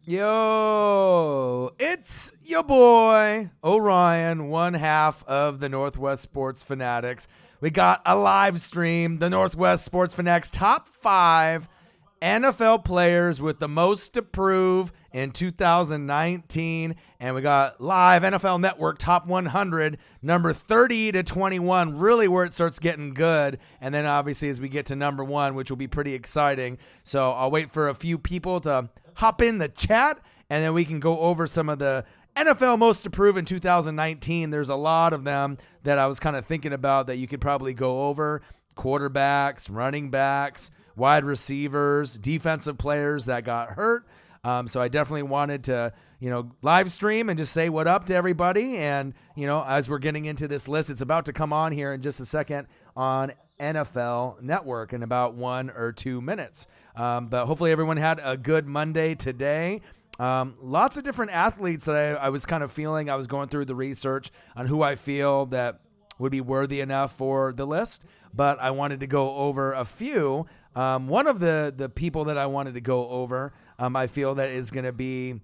Yo, it's your boy, Orion, one half of the Northwest Sports Fanatics. We got a live stream, the Northwest Sports Fanatics top 5 NFL players with the most to prove in 2019. And we got live NFL Network top 100, number 30 to 21, really where it starts getting good. And then obviously as we get to number 1, which will be pretty exciting. So I'll wait for a few people to hop in the chat, and then we can go over some of the NFL most to prove in 2019. There's a lot of them that I was kind of thinking about that you could probably go over. Quarterbacks, running backs, wide receivers, defensive players that got hurt. So I definitely wanted to, live stream and just say what up to everybody. And, as we're getting into this list, it's about to come on here in just a second on NFL Network in about 1 or 2 minutes. But hopefully everyone had a good Monday today. Lots of different athletes that I was kind of feeling. I was going through the research on who I feel that would be worthy enough for the list, but I wanted to go over a few. One of the people that I wanted to go over, I feel that is going to be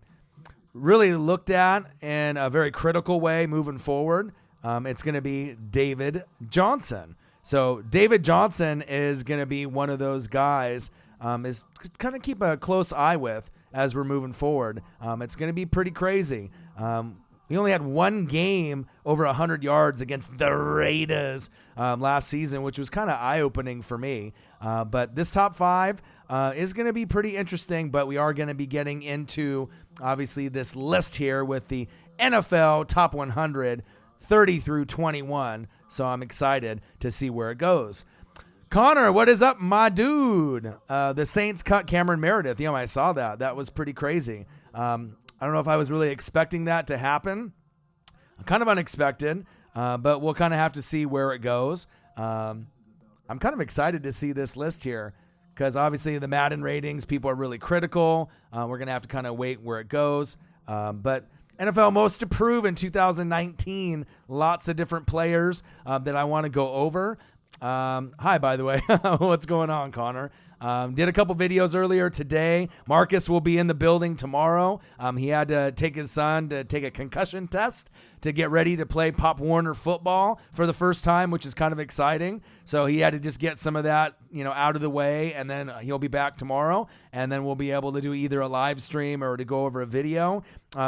really looked at in a very critical way moving forward. It's going to be David Johnson. So David Johnson is going to be one of those guys is kind of keep a close eye with as we're moving forward. It's going to be pretty crazy. We only had one game over 100 yards against the Raiders last season, which was kind of eye-opening for me. But this top 5 is going to be pretty interesting, but we are going to be getting into, obviously, this list here with the NFL top 100, 30 through 21. So I'm excited to see where it goes. Connor, what is up, my dude? The Saints cut Cameron Meredith. I saw that. That was pretty crazy. I don't know if I was really expecting that to happen. Kind of unexpected, but we'll kind of have to see where it goes. I'm kind of excited to see this list here because obviously the Madden ratings, people are really critical. We're going to have to kind of wait where it goes. But NFL most to prove in 2019, lots of different players that I want to go over. Hi, by the way. What's going on, Connor? Did a couple videos earlier today. Marcus will be in the building tomorrow. He had to take his son to take a concussion test to get ready to play Pop Warner football for the first time, which is kind of exciting. So he had to just get some of that, out of the way, and then he'll be back tomorrow, and then we'll be able to do either a live stream or to go over a video.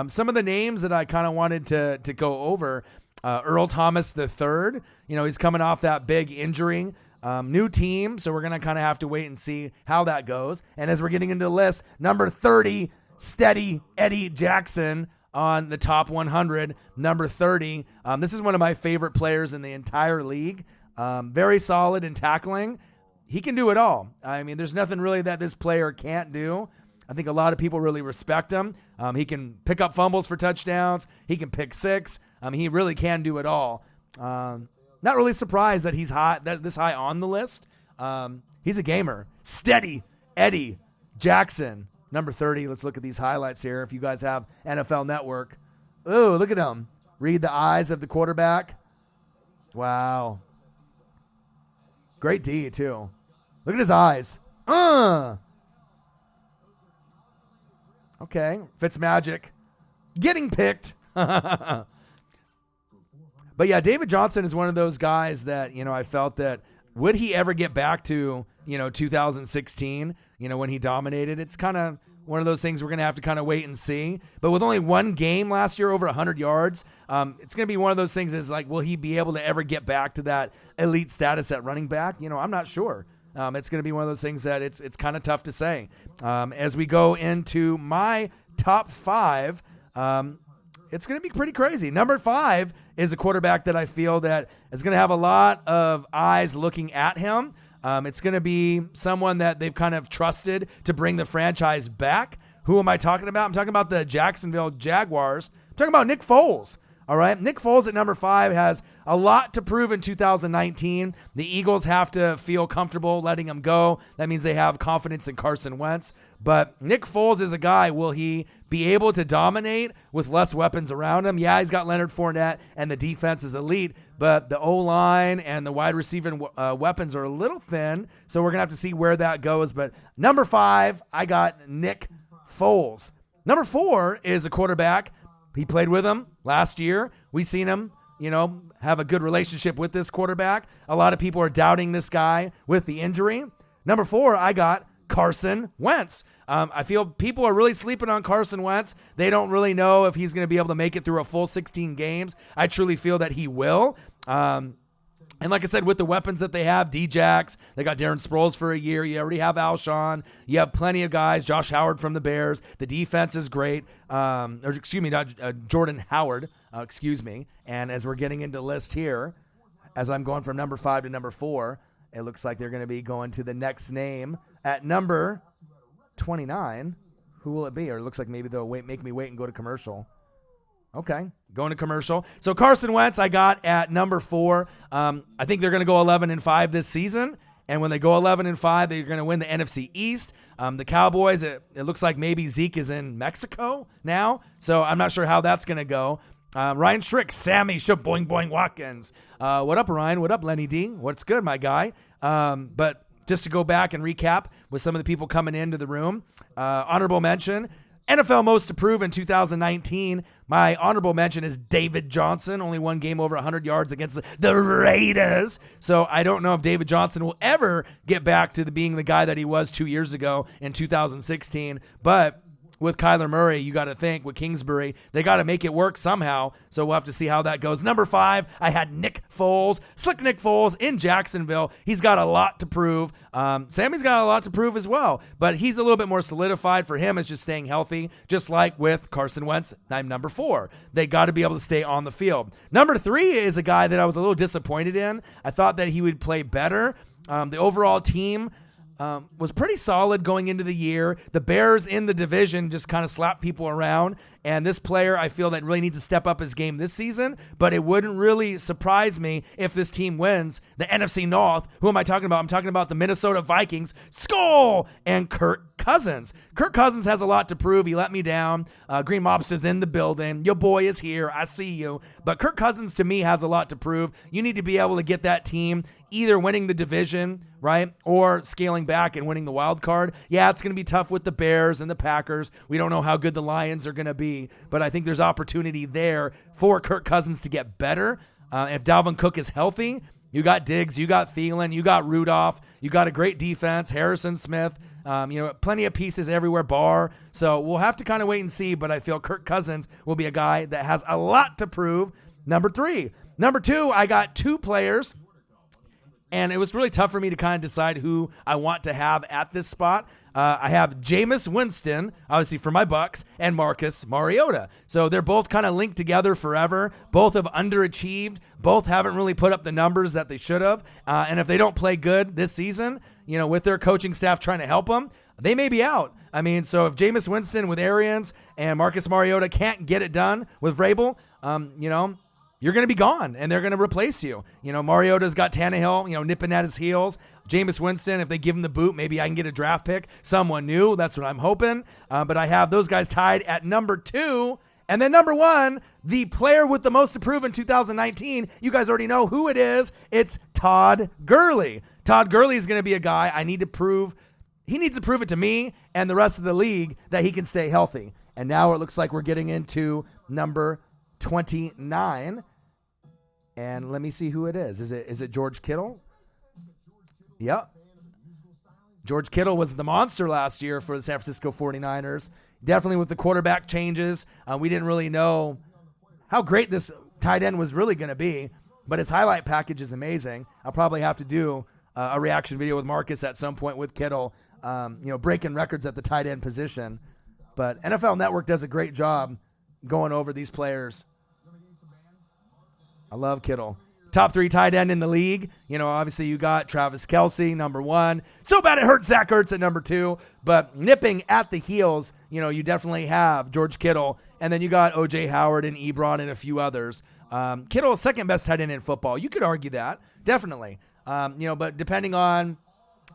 Some of the names that I kind of wanted to go over, Earl Thomas III, he's coming off that big injury. New team, so we're going to kind of have to wait and see how that goes. And as we're getting into the list, number 30, Steady Eddie Jackson on the top 100, number 30. This is one of my favorite players in the entire league. Very solid in tackling. He can do it all. I mean, there's nothing really that this player can't do. I think a lot of people really respect him. He can pick up fumbles for touchdowns. He can pick 6. He really can do it all. Not really surprised that he's this high on the list. He's a gamer. Steady Eddie Jackson, number 30. Let's look at these highlights here. If you guys have NFL Network. Ooh, look at him. Read the eyes of the quarterback. Wow. Great D, too. Look at his eyes. Okay. Fitzmagic. Getting picked. But yeah, David Johnson is one of those guys that, I felt that would he ever get back to, 2016, when he dominated? It's kind of one of those things we're going to have to kind of wait and see. But with only one game last year, over 100 yards, it's going to be one of those things is like, will he be able to ever get back to that elite status at running back? I'm not sure. It's going to be one of those things that it's kind of tough to say. As we go into my top 5, it's going to be pretty crazy. Number 5 is a quarterback that I feel that is going to have a lot of eyes looking at him. It's going to be someone that they've kind of trusted to bring the franchise back. Who am I talking about? I'm talking about the Jacksonville Jaguars. I'm talking about Nick Foles. All right, Nick Foles at number 5 has a lot to prove in 2019. The Eagles have to feel comfortable letting him go. That means they have confidence in Carson Wentz. But Nick Foles is a guy, will he be able to dominate with less weapons around him? Yeah, he's got Leonard Fournette, and the defense is elite, but the O-line and the wide receiving weapons are a little thin, so we're going to have to see where that goes. But number 5, I got Nick Foles. Number 4 is a quarterback. He played with him last year. We've seen him, have a good relationship with this quarterback. A lot of people are doubting this guy with the injury. Number 4, I got Carson Wentz. I feel people are really sleeping on Carson Wentz. They don't really know if he's going to be able to make it through a full 16 games. I truly feel that he will. And like I said, with the weapons that they have, D-Jax, they got Darren Sproles for a year. You already have Alshon. You have plenty of guys. Josh Howard from the Bears. The defense is great. Jordan Howard, And as we're getting into the list here, as I'm going from number 5 to number 4, it looks like they're going to be going to the next name at number 29. Who will it be? Or it looks like maybe they'll make me wait and go to commercial. Okay, going to commercial. So Carson Wentz I got at number 4. I think they're going to go 11-5 this season. And when they go 11-5, they're going to win the NFC East. The Cowboys, it looks like maybe Zeke is in Mexico now. So I'm not sure how that's going to go. Ryan Schrick, Sammy Shaboing Boing Watkins. What up, Ryan? What up, Lenny D? What's good, my guy? But just to go back and recap with some of the people coming into the room, honorable mention, NFL Most Improved in 2019. My honorable mention is David Johnson, only one game over 100 yards against the Raiders. So I don't know if David Johnson will ever get back to being the guy that he was 2 years ago in 2016. But with Kyler Murray, you got to think, with Kingsbury, they got to make it work somehow. So we'll have to see how that goes. Number 5, I had Nick Foles, Slick Nick Foles in Jacksonville. He's got a lot to prove. Sammy's got a lot to prove as well, but he's a little bit more solidified. For him, it's just staying healthy, just like with Carson Wentz. I'm number 4. They got to be able to stay on the field. Number 3 is a guy that I was a little disappointed in. I thought that he would play better. The overall team was pretty solid going into the year. The Bears in the division just kind of slapped people around. And this player, I feel that really needs to step up his game this season. But it wouldn't really surprise me if this team wins the NFC North. Who am I talking about? I'm talking about the Minnesota Vikings, Skull, and Kirk Cousins. Kirk Cousins has a lot to prove. He let me down. Green Mobster's in the building. Your boy is here. I see you. But Kirk Cousins, to me, has a lot to prove. You need to be able to get that team either winning the division, right, or scaling back and winning the wild card. Yeah, it's going to be tough with the Bears and the Packers. We don't know how good the Lions are going to be, but I think there's opportunity there for Kirk Cousins to get better. If Dalvin Cook is healthy, you got Diggs, you got Thielen, you got Rudolph, you got a great defense, Harrison Smith, plenty of pieces everywhere, Barr. So we'll have to kind of wait and see, but I feel Kirk Cousins will be a guy that has a lot to prove. Number 3. Number 2, I got 2 players. And it was really tough for me to kind of decide who I want to have at this spot. I have Jameis Winston, obviously for my Bucks, and Marcus Mariota. So they're both kind of linked together forever. Both have underachieved. Both haven't really put up the numbers that they should have. And if they don't play good this season, with their coaching staff trying to help them, they may be out. I mean, so if Jameis Winston with Arians and Marcus Mariota can't get it done with Vrabel, you're going to be gone, and they're going to replace you. Mariota's got Tannehill, nipping at his heels. Jameis Winston, if they give him the boot, maybe I can get a draft pick. Someone new, that's what I'm hoping. But I have those guys tied at number 2. And then number 1, the player with the most to prove in 2019. You guys already know who it is. It's Todd Gurley. Todd Gurley is going to be a guy I need to prove. He needs to prove it to me and the rest of the league that he can stay healthy. And now it looks like we're getting into number 29. And let me see who it is. Is it George Kittle? Yep. George Kittle was the monster last year for the San Francisco 49ers. Definitely with the quarterback changes. We didn't really know how great this tight end was really going to be, but his highlight package is amazing. I'll probably have to do a reaction video with Marcus at some point with Kittle, breaking records at the tight end position. But NFL Network does a great job going over these players. I love Kittle. Top 3 tight end in the league. Obviously you got Travis Kelce, number 1. So bad it hurts Zach Ertz at number 2. But nipping at the heels, you definitely have George Kittle. And then you got O.J. Howard and Ebron and a few others. Kittle, second best tight end in football. You could argue that, definitely. But depending on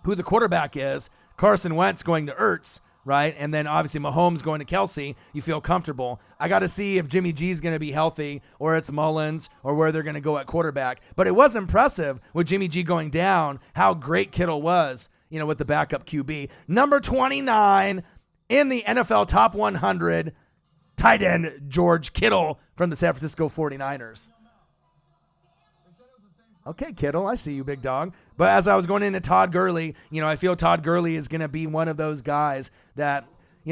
who the quarterback is, Carson Wentz going to Ertz, right? And then obviously Mahomes going to Kelsey, you feel comfortable. I got to see if Jimmy G's going to be healthy or it's Mullins or where they're going to go at quarterback. But it was impressive with Jimmy G going down how great Kittle was, with the backup QB. Number 29 in the NFL Top 100, tight end George Kittle from the San Francisco 49ers. Okay, Kittle, I see you, big dog. But as I was going into Todd Gurley, I feel Todd Gurley is going to be one of those guys that, we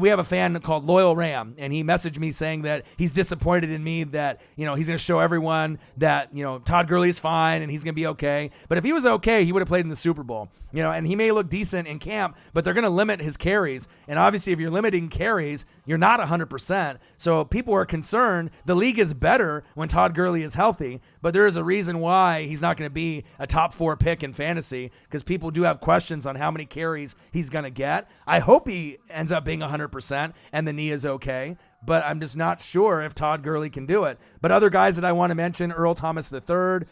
have a fan called Loyal Ram, and he messaged me saying that he's disappointed in me that, he's going to show everyone that, Todd Gurley is fine and he's going to be okay. But if he was okay, he would have played in the Super Bowl, and he may look decent in camp, but they're going to limit his carries. And obviously, if you're limiting carries, you're not 100%. So people are concerned. The league is better when Todd Gurley is healthy, but there is a reason why he's not going to be a top 4 pick in fantasy, because people do have questions on how many carries he's going to get. I hope he ends up being 100% and the knee is okay, but I'm just not sure if Todd Gurley can do it. But other guys that I want to mention, Earl Thomas III,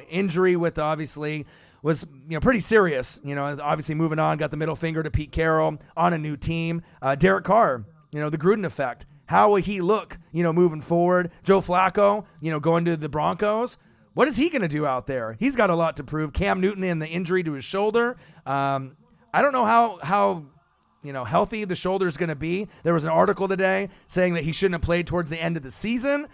injury with obviously was pretty serious. Obviously moving on, got the middle finger to Pete Carroll on a new team. Derek Carr, the Gruden effect. How will he look, moving forward? Joe Flacco, going to the Broncos. What is he going to do out there? He's got a lot to prove. Cam Newton and the injury to his shoulder. I don't know how healthy the shoulder is going to be. There was an article today saying that he shouldn't have played towards the end of the season.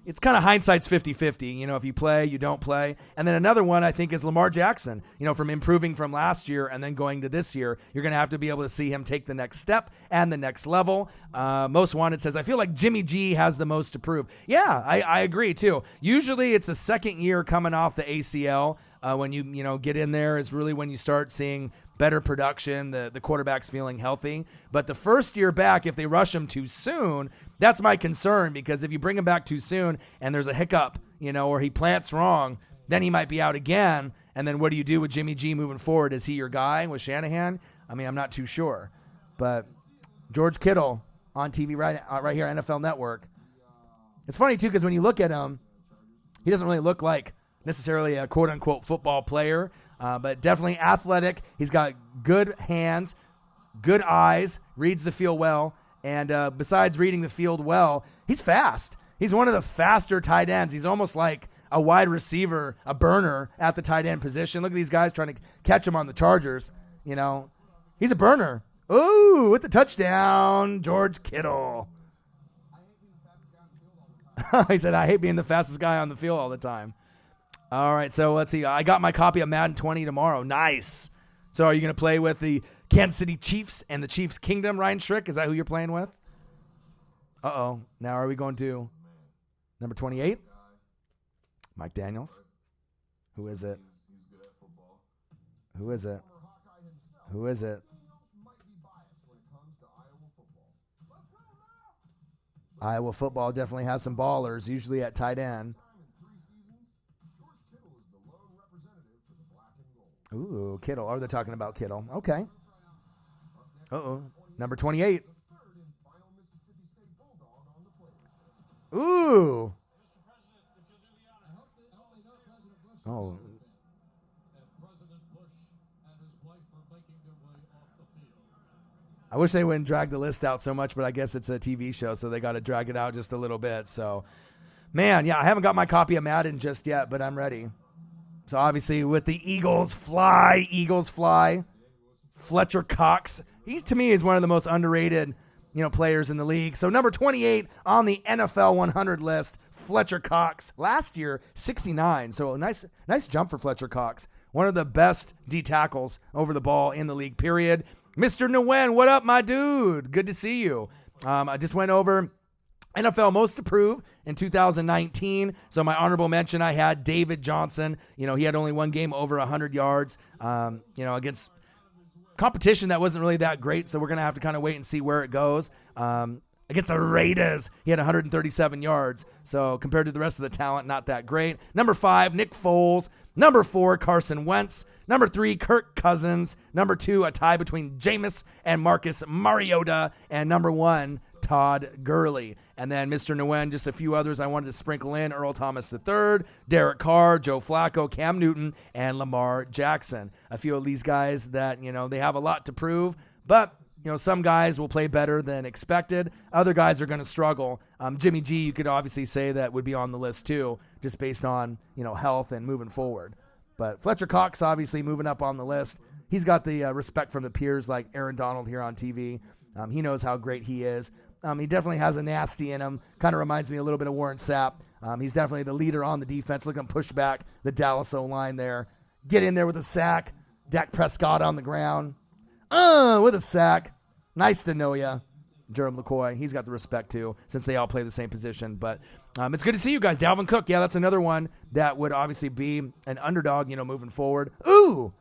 It's kind of hindsight's 50-50. If you play, you don't play. And then another one I think is Lamar Jackson, from improving from last year and then going to this year. You're going to have to be able to see him take the next step and the next level. Most Wanted says, I feel like Jimmy G has the most to prove. Yeah, I agree too. Usually it's a second year coming off the ACL. When you get in there is really when you start seeing better production, the quarterback's feeling healthy. But the first year back, if they rush him too soon, that's my concern, because if you bring him back too soon and there's a hiccup, or he plants wrong, then he might be out again. And then what do you do with Jimmy G moving forward? Is he your guy with Shanahan? I mean, I'm not too sure. But George Kittle on TV right here on NFL Network. It's funny, too, because when you look at him, he doesn't really look like necessarily a quote-unquote football player, but definitely athletic. He's got good hands, good eyes, reads the field well, and besides reading the field well, he's fast. He's one of the faster tight ends. He's almost like a wide receiver, a burner at the tight end position. Look at these guys trying to catch him on the Chargers. He's a burner. Ooh, with the touchdown, George Kittle. He said, I hate being the fastest guy on the field all the time. All right, so let's see. I got my copy of Madden 20 tomorrow. Nice. So are you going to play with the Kansas City Chiefs and the Chiefs Kingdom, Ryan Schrick? Is that who you're playing with? Uh-oh. Now are we going to number 28? Mike Daniels. Who is it? Who is it? Who is it? Iowa football definitely has some ballers, usually at tight end. Ooh, Kittle. Oh, they're talking about Kittle. Okay. Uh-oh. Number 28. Ooh. Oh. I wish they wouldn't drag the list out so much, but I guess it's a TV show, so they got to drag it out just a little bit. So, man, yeah, I haven't got my copy of Madden just yet, but I'm ready. So, obviously, with the Eagles fly. Fletcher Cox. He, to me, is one of the most underrated, players in the league. So, number 28 on the NFL 100 list, Fletcher Cox. Last year, 69. So, a nice jump for Fletcher Cox. One of the best D tackles over the ball in the league, period. Mr. Nguyen, what up, my dude? Good to see you. I just went over NFL Most Approved in 2019. So my honorable mention, I had David Johnson. He had only one game over 100 yards, against competition that wasn't really that great. So we're going to have to kind of wait and see where it goes. Against the Raiders, he had 137 yards. So compared to the rest of the talent, not that great. Number 5, Nick Foles. Number 4, Carson Wentz. Number 3, Kirk Cousins. Number 2, a tie between Jameis and Marcus Mariota. And number 1, Todd Gurley. And then Mr. Nguyen, just a few others I wanted to sprinkle in: Earl Thomas III, Derek Carr, Joe Flacco, Cam Newton, and Lamar Jackson. A few of these guys that, they have a lot to prove, but some guys will play better than expected. Other guys are going to struggle. Jimmy G, you could obviously say that would be on the list too, just based on, health and moving forward. But Fletcher Cox obviously moving up on the list. He's got the respect from the peers like Aaron Donald here on TV. He knows how great he is. He definitely has a nasty in him. Kind of reminds me a little bit of Warren Sapp. He's definitely the leader on the defense. Look at him push back the Dallas O-line there. Get in there with a sack. Dak Prescott on the ground. With a sack. Nice to know ya. Jerome McCoy, he's got the respect too, since they all play the same position. But it's good to see you guys. Dalvin Cook, yeah, that's another one that would obviously be an underdog, moving forward. Ooh!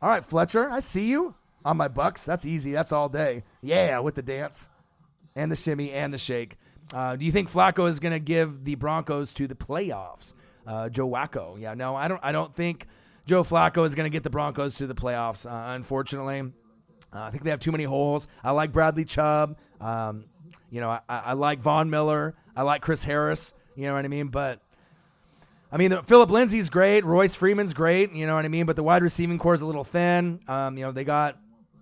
All right, Fletcher, I see you on my Bucks. That's easy. That's all day. Yeah, with the dance and the shimmy and the shake. Do you think Flacco is going to give the Broncos to the playoffs? Joe Wacko. Yeah, no, I don't think Joe Flacco is going to get the Broncos to the playoffs, unfortunately. I think they have too many holes. I like Bradley Chubb. I like Von Miller. I like Chris Harris. You know what I mean? But, Phillip Lindsay's great. Royce Freeman's great. You know what I mean? But the wide receiving core is a little thin. They got,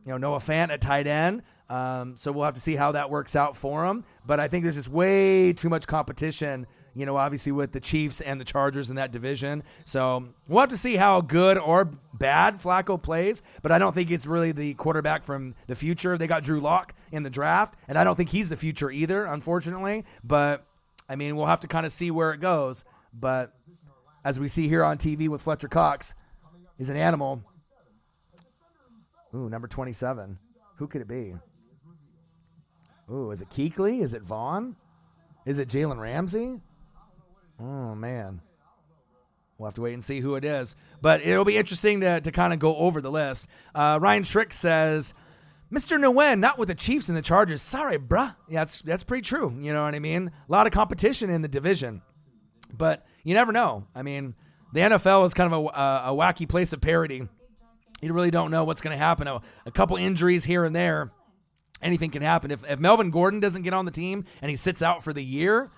Noah Fant at tight end. So we'll have to see how that works out for them. But I think there's just way too much competition, obviously with the Chiefs and the Chargers in that division. So we'll have to see how good or bad Flacco plays, but I don't think it's really the quarterback from the future. They got Drew Lock in the draft, and I don't think he's the future either, unfortunately. But, we'll have to kind of see where it goes. But as we see here on TV with Fletcher Cox, he's an animal. Ooh, number 27. Who could it be? Ooh, is it Kuechly? Is it Vaughn? Is it Jalen Ramsey? Oh, man. We'll have to wait and see who it is. But it'll be interesting to kind of go over the list. Ryan Schrick says, Mr. Nguyen, not with the Chiefs and the Chargers. Sorry, bruh. Yeah, that's pretty true. You know what I mean? A lot of competition in the division. But you never know. The NFL is kind of a wacky place of parity. You really don't know what's going to happen. A couple injuries here and there. Anything can happen. If Melvin Gordon doesn't get on the team and he sits out for the year,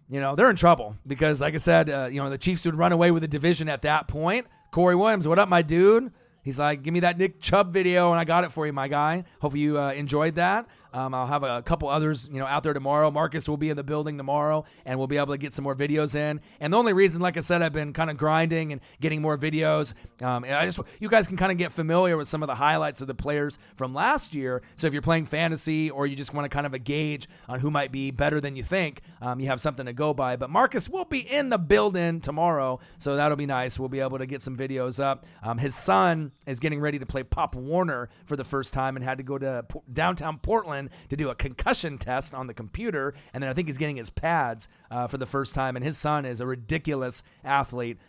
they're in trouble because, like I said, the Chiefs would run away with the division at that point. Corey Williams, what up, my dude? He's like, give me that Nick Chubb video, and I got it for you, my guy. Hope you enjoyed that. I'll have a couple others, out there tomorrow. Marcus will be in the building tomorrow, and we'll be able to get some more videos in. And the only reason, like I said, I've been kind of grinding and getting more videos. And you guys can kind of get familiar with some of the highlights of the players from last year. So if you're playing fantasy or you just want to kind of a gauge on who might be better than you think, you have something to go by. But Marcus will be in the building tomorrow, so that'll be nice. We'll be able to get some videos up. His son is getting ready to play Pop Warner for the first time and had to go to downtown Portland to do a concussion test on the computer, and then I think he's getting his pads for the first time, and his son is a ridiculous athlete.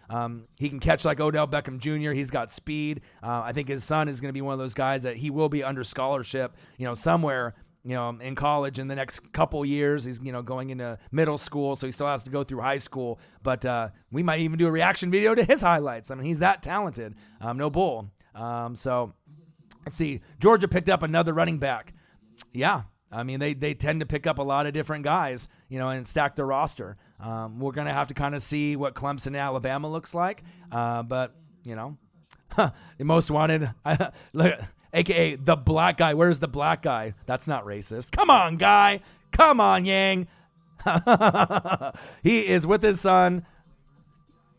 He can catch like Odell Beckham Jr. He's got speed. I think his son is going to be one of those guys that he will be under scholarship, somewhere, in college in the next couple years. He's, going into middle school, so he still has to go through high school, but we might even do a reaction video to his highlights. He's that talented. No bull. So let's see. Georgia picked up another running back. Yeah. They tend to pick up a lot of different guys, and stack their roster. We're going to have to kind of see what Clemson and Alabama looks like. But, the most wanted, look, a.k.a. the black guy. Where's the black guy? That's not racist. Come on, guy. Come on, Yang. He is with his son.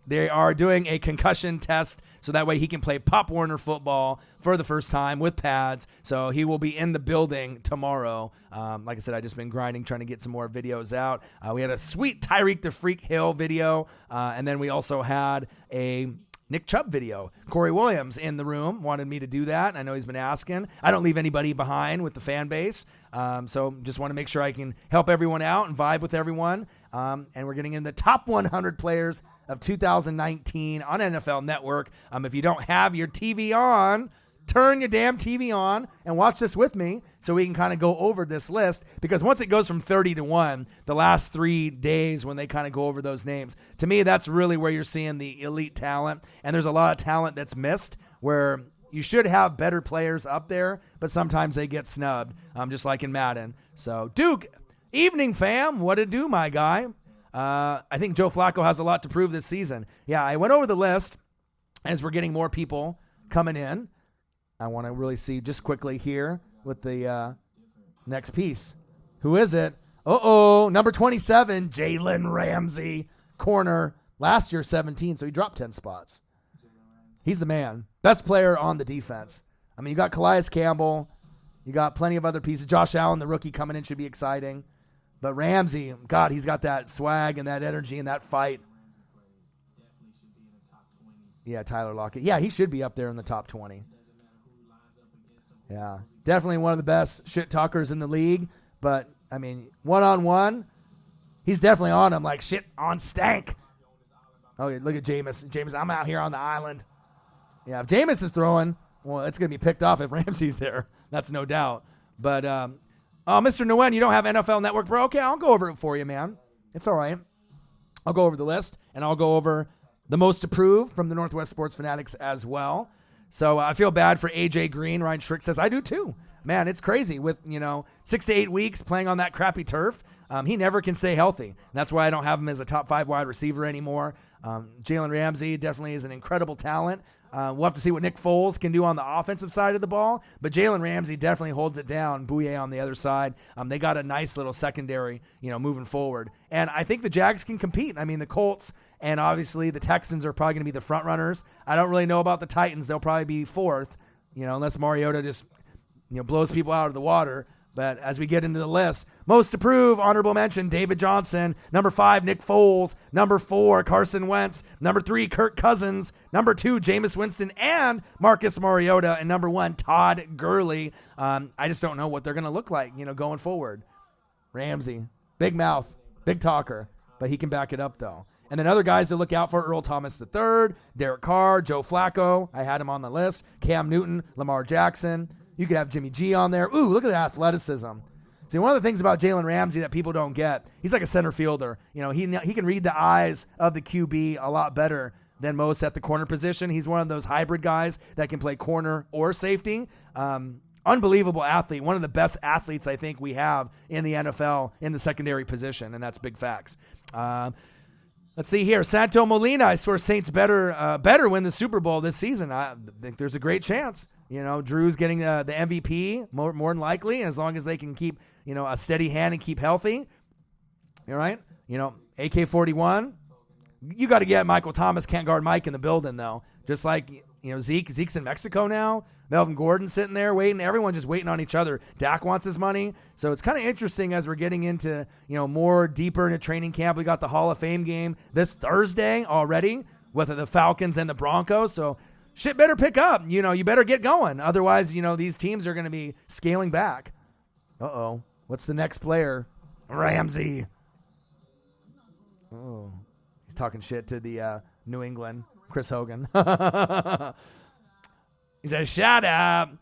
They are doing a concussion test so that way he can play Pop Warner football for the first time with pads. So he will be in the building tomorrow. Like I said, I've just been grinding, trying to get some more videos out. We had a sweet Tyreek the Freak Hill video, and then we also had a Nick Chubb video. Corey Williams in the room wanted me to do that. I know he's been asking. I don't leave anybody behind with the fan base. So just want to make sure I can help everyone out and vibe with everyone. And we're getting in the top 100 players of 2019 on NFL Network. If you don't have your TV on, turn your damn TV on and watch this with me so we can kind of go over this list, because once it goes from 30 to 1, the last 3 days when they kind of go over those names, to me, that's really where you're seeing the elite talent. And there's a lot of talent that's missed where you should have better players up there, but sometimes they get snubbed, just like in Madden. So, Duke, Evening, fam. What it do, my guy? I think Joe Flacco has a lot to prove this season. Yeah, I went over the list as we're getting more people coming in. I want to really see just quickly here with the next piece. Who is it? Number 27, Jalen Ramsey, corner. Last year, 17, so he dropped 10 spots. He's the man. Best player on the defense. I mean, you got Calais Campbell. You got plenty of other pieces. Josh Allen, the rookie, coming in should be exciting. But Ramsey, God, he's got that swag and that energy and that fight. Yeah, Tyler Lockett. Yeah, he should be up there in the top 20. Yeah, definitely one of the best shit talkers in the league. But, I mean, one-on-one, he's definitely on him like shit on stank. Oh, yeah, look at Jameis. Jameis, I'm out here on the island. Yeah, if Jameis is throwing, well, it's going to be picked off if Ramsey's there. That's no doubt. But, Mr. Nguyen, you don't have NFL Network, bro? Okay, I'll go over it for you, man. It's all right. I'll go over the list, and I'll go over the most approved from the Northwest Sports Fanatics as well. So I feel bad for A.J. Green. Ryan Schrick says, I do too. Man, it's crazy with, 6 to 8 weeks playing on that crappy turf. He never can stay healthy. That's why I don't have him as a top 5 wide receiver anymore. Jalen Ramsey definitely is an incredible talent. We'll have to see what Nick Foles can do on the offensive side of the ball, but Jalen Ramsey definitely holds it down. Bouye on the other side. They got a nice little secondary, moving forward. And I think the Jags can compete. I mean, the Colts and obviously the Texans are probably going to be the front runners. I don't really know about the Titans. They'll probably be fourth, unless Mariota just, blows people out of the water. But as we get into the list, most approved, honorable mention, David Johnson. Number 5, Nick Foles. Number 4, Carson Wentz. Number 3, Kirk Cousins. Number 2, Jameis Winston and Marcus Mariota. And number 1, Todd Gurley. I just don't know what they're going to look like, going forward. Ramsey, big mouth, big talker, but he can back it up, though. And then other guys to look out for, Earl Thomas III, Derek Carr, Joe Flacco. I had him on the list. Cam Newton, Lamar Jackson. You could have Jimmy G on there. Ooh, look at that athleticism. See, one of the things about Jalen Ramsey that people don't get, he's like a center fielder. He can read the eyes of the QB a lot better than most at the corner position. He's one of those hybrid guys that can play corner or safety. Unbelievable athlete. One of the best athletes I think we have in the NFL in the secondary position, and that's big facts. Let's see here. Santo Molina. I swear Saints better win the Super Bowl this season. I think there's a great chance. Drew's getting the MVP more than likely, and as long as they can keep, a steady hand and keep healthy. All right? AK-41. You got to get Michael Thomas can't guard Mike in the building, though. Just like, Zeke's in Mexico now. Melvin Gordon sitting there waiting. Everyone's just waiting on each other. Dak wants his money. So it's kind of interesting as we're getting into, more deeper into training camp. We got the Hall of Fame game this Thursday already with the Falcons and the Broncos. So shit better pick up. You better get going. Otherwise, these teams are going to be scaling back. Uh-oh. What's the next player? Ramsey. Oh, he's talking shit to the New England, Chris Hogan. He says, shut up.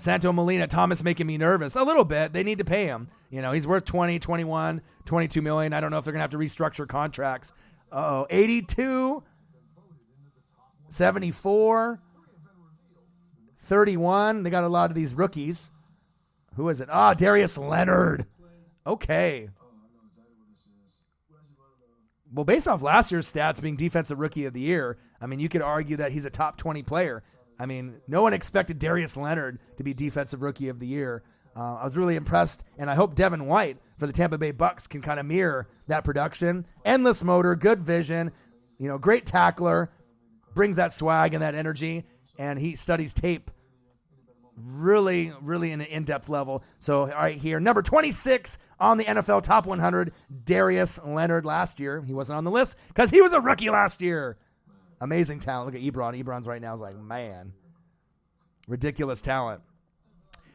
Santo Molina, Thomas making me nervous. A little bit. They need to pay him. He's worth 20, 21, 22 million. I don't know if they're going to have to restructure contracts. 82, 74, 31. They got a lot of these rookies. Who is it? Darius Leonard. Okay. Well, based off last year's stats being Defensive Rookie of the Year, I mean, you could argue that he's a top 20 player. I mean, no one expected Darius Leonard to be Defensive Rookie of the Year. I was really impressed, and I hope Devin White for the Tampa Bay Bucks can kind of mirror that production. Endless motor, good vision, great tackler, brings that swag and that energy, and he studies tape really, really in an in-depth level. So, all right, here, number 26 on the NFL Top 100, Darius Leonard last year. He wasn't on the list because he was a rookie last year. Amazing talent. Look at Ebron. Ebron's right now is like, man, ridiculous talent.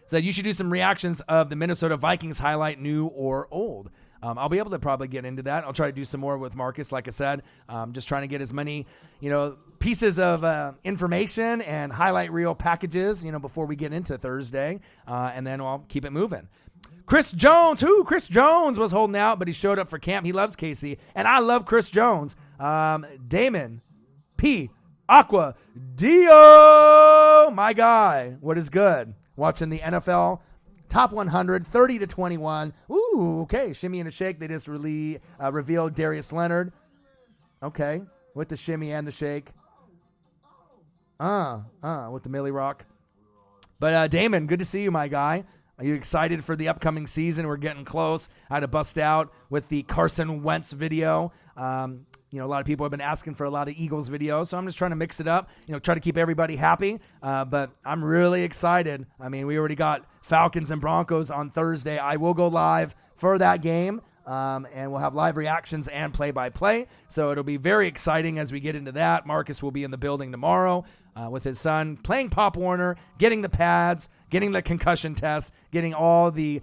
So you should do some reactions of the Minnesota Vikings highlight, new or old. I'll be able to probably get into that. I'll try to do some more with Marcus, like I said. Just trying to get as many, pieces of information and highlight reel packages, before we get into Thursday. And then I'll keep it moving. Chris Jones. Chris Jones was holding out, but he showed up for camp. He loves Casey, and I love Chris Jones. Damon P. Aqua Dio, my guy. What is good? Watching the NFL top 100, 30-21. Ooh, okay. Shimmy and a shake. They just revealed Darius Leonard. Okay, with the shimmy and the shake. With the Millie Rock. But Damon, good to see you, my guy. Are you excited for the upcoming season? We're getting close. I had to bust out with the Carson Wentz video. A lot of people have been asking for a lot of Eagles videos, so I'm just trying to mix it up, try to keep everybody happy. But I'm really excited. I mean, we already got Falcons and Broncos on Thursday. I will go live for that game, and we'll have live reactions and play-by-play. So it'll be very exciting as we get into that. Marcus will be in the building tomorrow with his son, playing Pop Warner, getting the pads, getting the concussion test, getting all the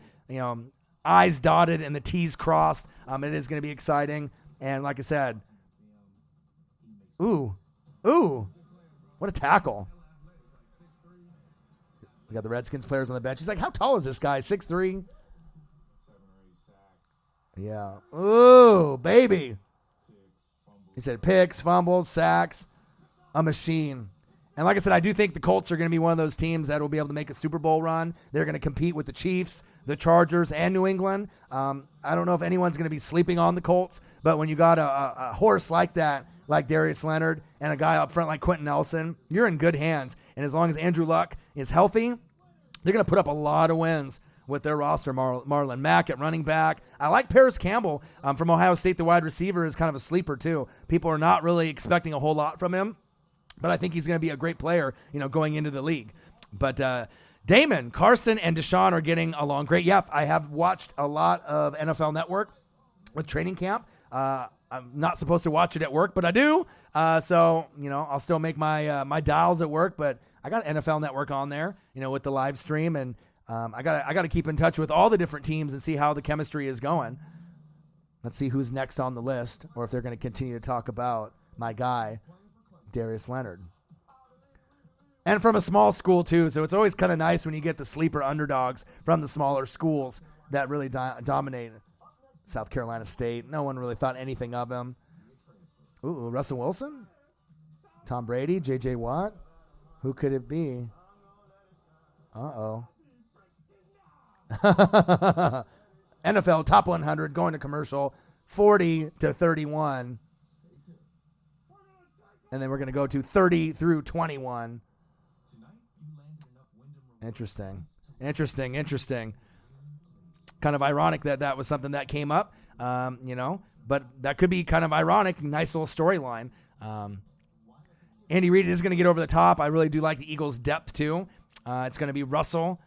I's dotted and the T's crossed. It is going to be exciting. And like I said, ooh, what a tackle. We got the Redskins players on the bench. He's like, how tall is this guy? 6'3"? Yeah. Ooh, baby. He said picks, fumbles, sacks, a machine. And like I said, I do think the Colts are going to be one of those teams that will be able to make a Super Bowl run. They're going to compete with the Chiefs, the Chargers, and New England. I don't know if anyone's going to be sleeping on the Colts, but when you got a horse like that, like Darius Leonard, and a guy up front like Quentin Nelson, you're in good hands. And as long as Andrew Luck is healthy, they're going to put up a lot of wins with their roster. Marlon Mack at running back. I like Paris Campbell from Ohio State. The wide receiver is kind of a sleeper too. People are not really expecting a whole lot from him, but I think he's going to be a great player, going into the league. But Damon, Carson, and Deshaun are getting along great. Yeah, I have watched a lot of NFL Network with training camp. I'm not supposed to watch it at work, but I do. So I'll still make my dials at work, but I got NFL Network on there, with the live stream, and I got to keep in touch with all the different teams and see how the chemistry is going. Let's see who's next on the list, or if they're going to continue to talk about my guy, Darius Leonard. And from a small school, too, so it's always kind of nice when you get the sleeper underdogs from the smaller schools that really dominate. South Carolina State, no one really thought anything of him. Ooh, Russell Wilson? Tom Brady? J.J. Watt? Who could it be? Uh-oh. NFL Top 100 going to commercial, 40-31. And then we're going to go to 30-21. Interesting. Kind of ironic that was something that came up, but that could be kind of ironic. Nice little storyline. Andy Reid is going to get over the top. I really do like the Eagles' depth, too. It's going to be Russell.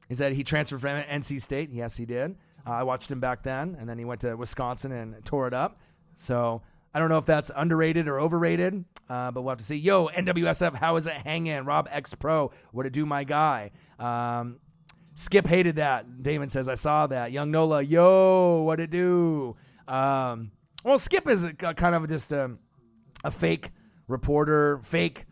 He said he transferred from NC State. Yes, he did. I watched him back then, and then he went to Wisconsin and tore it up. So I don't know if that's underrated or overrated, but we'll have to see. Yo, NWSF, how is it hanging? Rob X Pro, what it do, my guy? Skip hated that. Damon says, I saw that. Young Nola, yo, what it do? Well, Skip is kind of just a fake reporter, fake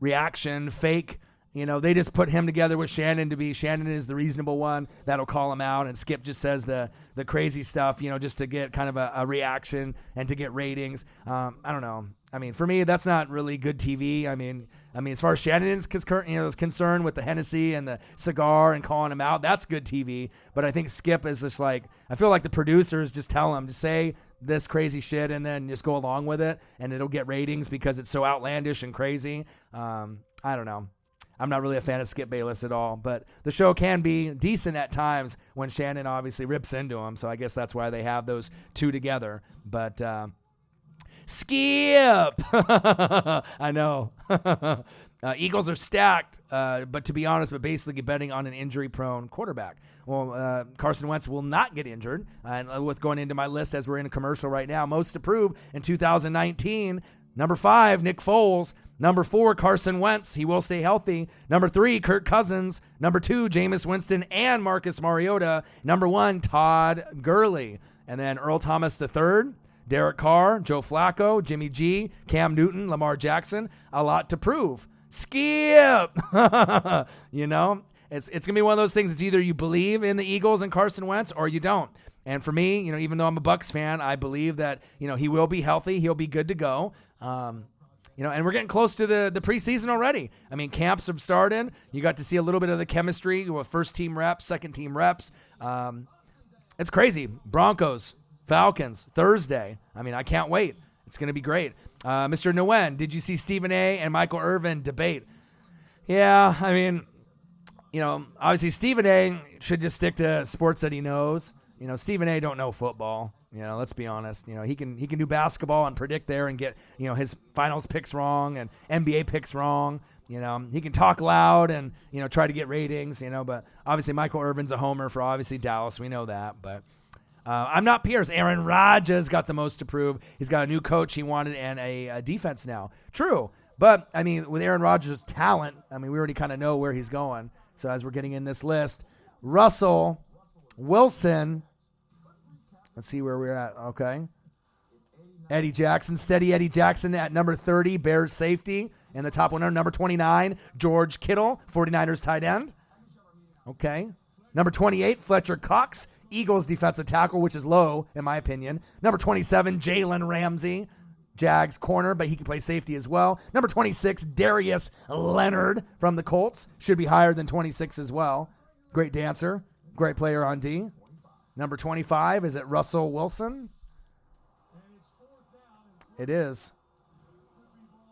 reaction, fake. They just put him together with Shannon to be, Shannon is the reasonable one that'll call him out, and Skip just says the crazy stuff, just to get kind of a reaction and to get ratings. I don't know. I mean, for me, that's not really good TV. I mean, as far as Shannon is concerned with the Hennessy and the cigar and calling him out, that's good TV. But I think Skip is just like, I feel like the producers just tell him to say this crazy shit and then just go along with it, and it'll get ratings because it's so outlandish and crazy. I don't know. I'm not really a fan of Skip Bayless at all, but the show can be decent at times when Shannon obviously rips into him. So I guess that's why they have those two together. But Skip, I know. Eagles are stacked, but to be honest, but basically betting on an injury-prone quarterback. Well, Carson Wentz will not get injured. And with going into my list as we're in a commercial right now, most to prove in 2019, number 5, Nick Foles. Number 4, Carson Wentz. He will stay healthy. Number 3, Kirk Cousins. Number 2, Jameis Winston and Marcus Mariota. Number 1, Todd Gurley. And then Earl Thomas III, Derek Carr, Joe Flacco, Jimmy G, Cam Newton, Lamar Jackson. A lot to prove. Skip! It's going to be one of those things. It's either you believe in the Eagles and Carson Wentz or you don't. And for me, even though I'm a Bucs fan, I believe that, he will be healthy. He'll be good to go. And we're getting close to the preseason already. I mean, camps have started. You got to see a little bit of the chemistry with first-team reps, second-team reps. It's crazy. Broncos, Falcons, Thursday. I mean, I can't wait. It's going to be great. Mr. Nguyen, did you see Stephen A. and Michael Irvin debate? Yeah, I mean, obviously Stephen A. should just stick to sports that he knows. Stephen A. don't know football. Let's be honest. He can do basketball and predict there and get, his finals picks wrong and NBA picks wrong. He can talk loud and, try to get ratings, but obviously Michael Irvin's a homer for obviously Dallas. We know that, but I'm not Pierce. Aaron Rodgers got the most to prove. He's got a new coach he wanted and a defense now. True. But, I mean, with Aaron Rodgers' talent, I mean, we already kind of know where he's going. So as we're getting in this list, Russell Wilson. Let's see where we're at. Okay. Eddie Jackson, steady Eddie Jackson at number 30, Bears safety. And the top 100, number 29, George Kittle, 49ers tight end. Okay. Number 28, Fletcher Cox, Eagles defensive tackle, which is low, in my opinion. Number 27, Jalen Ramsey, Jags corner, but he can play safety as well. Number 26, Darius Leonard from the Colts. Should be higher than 26 as well. Great dancer. Great player on D. Number 25, is it Russell Wilson? It is.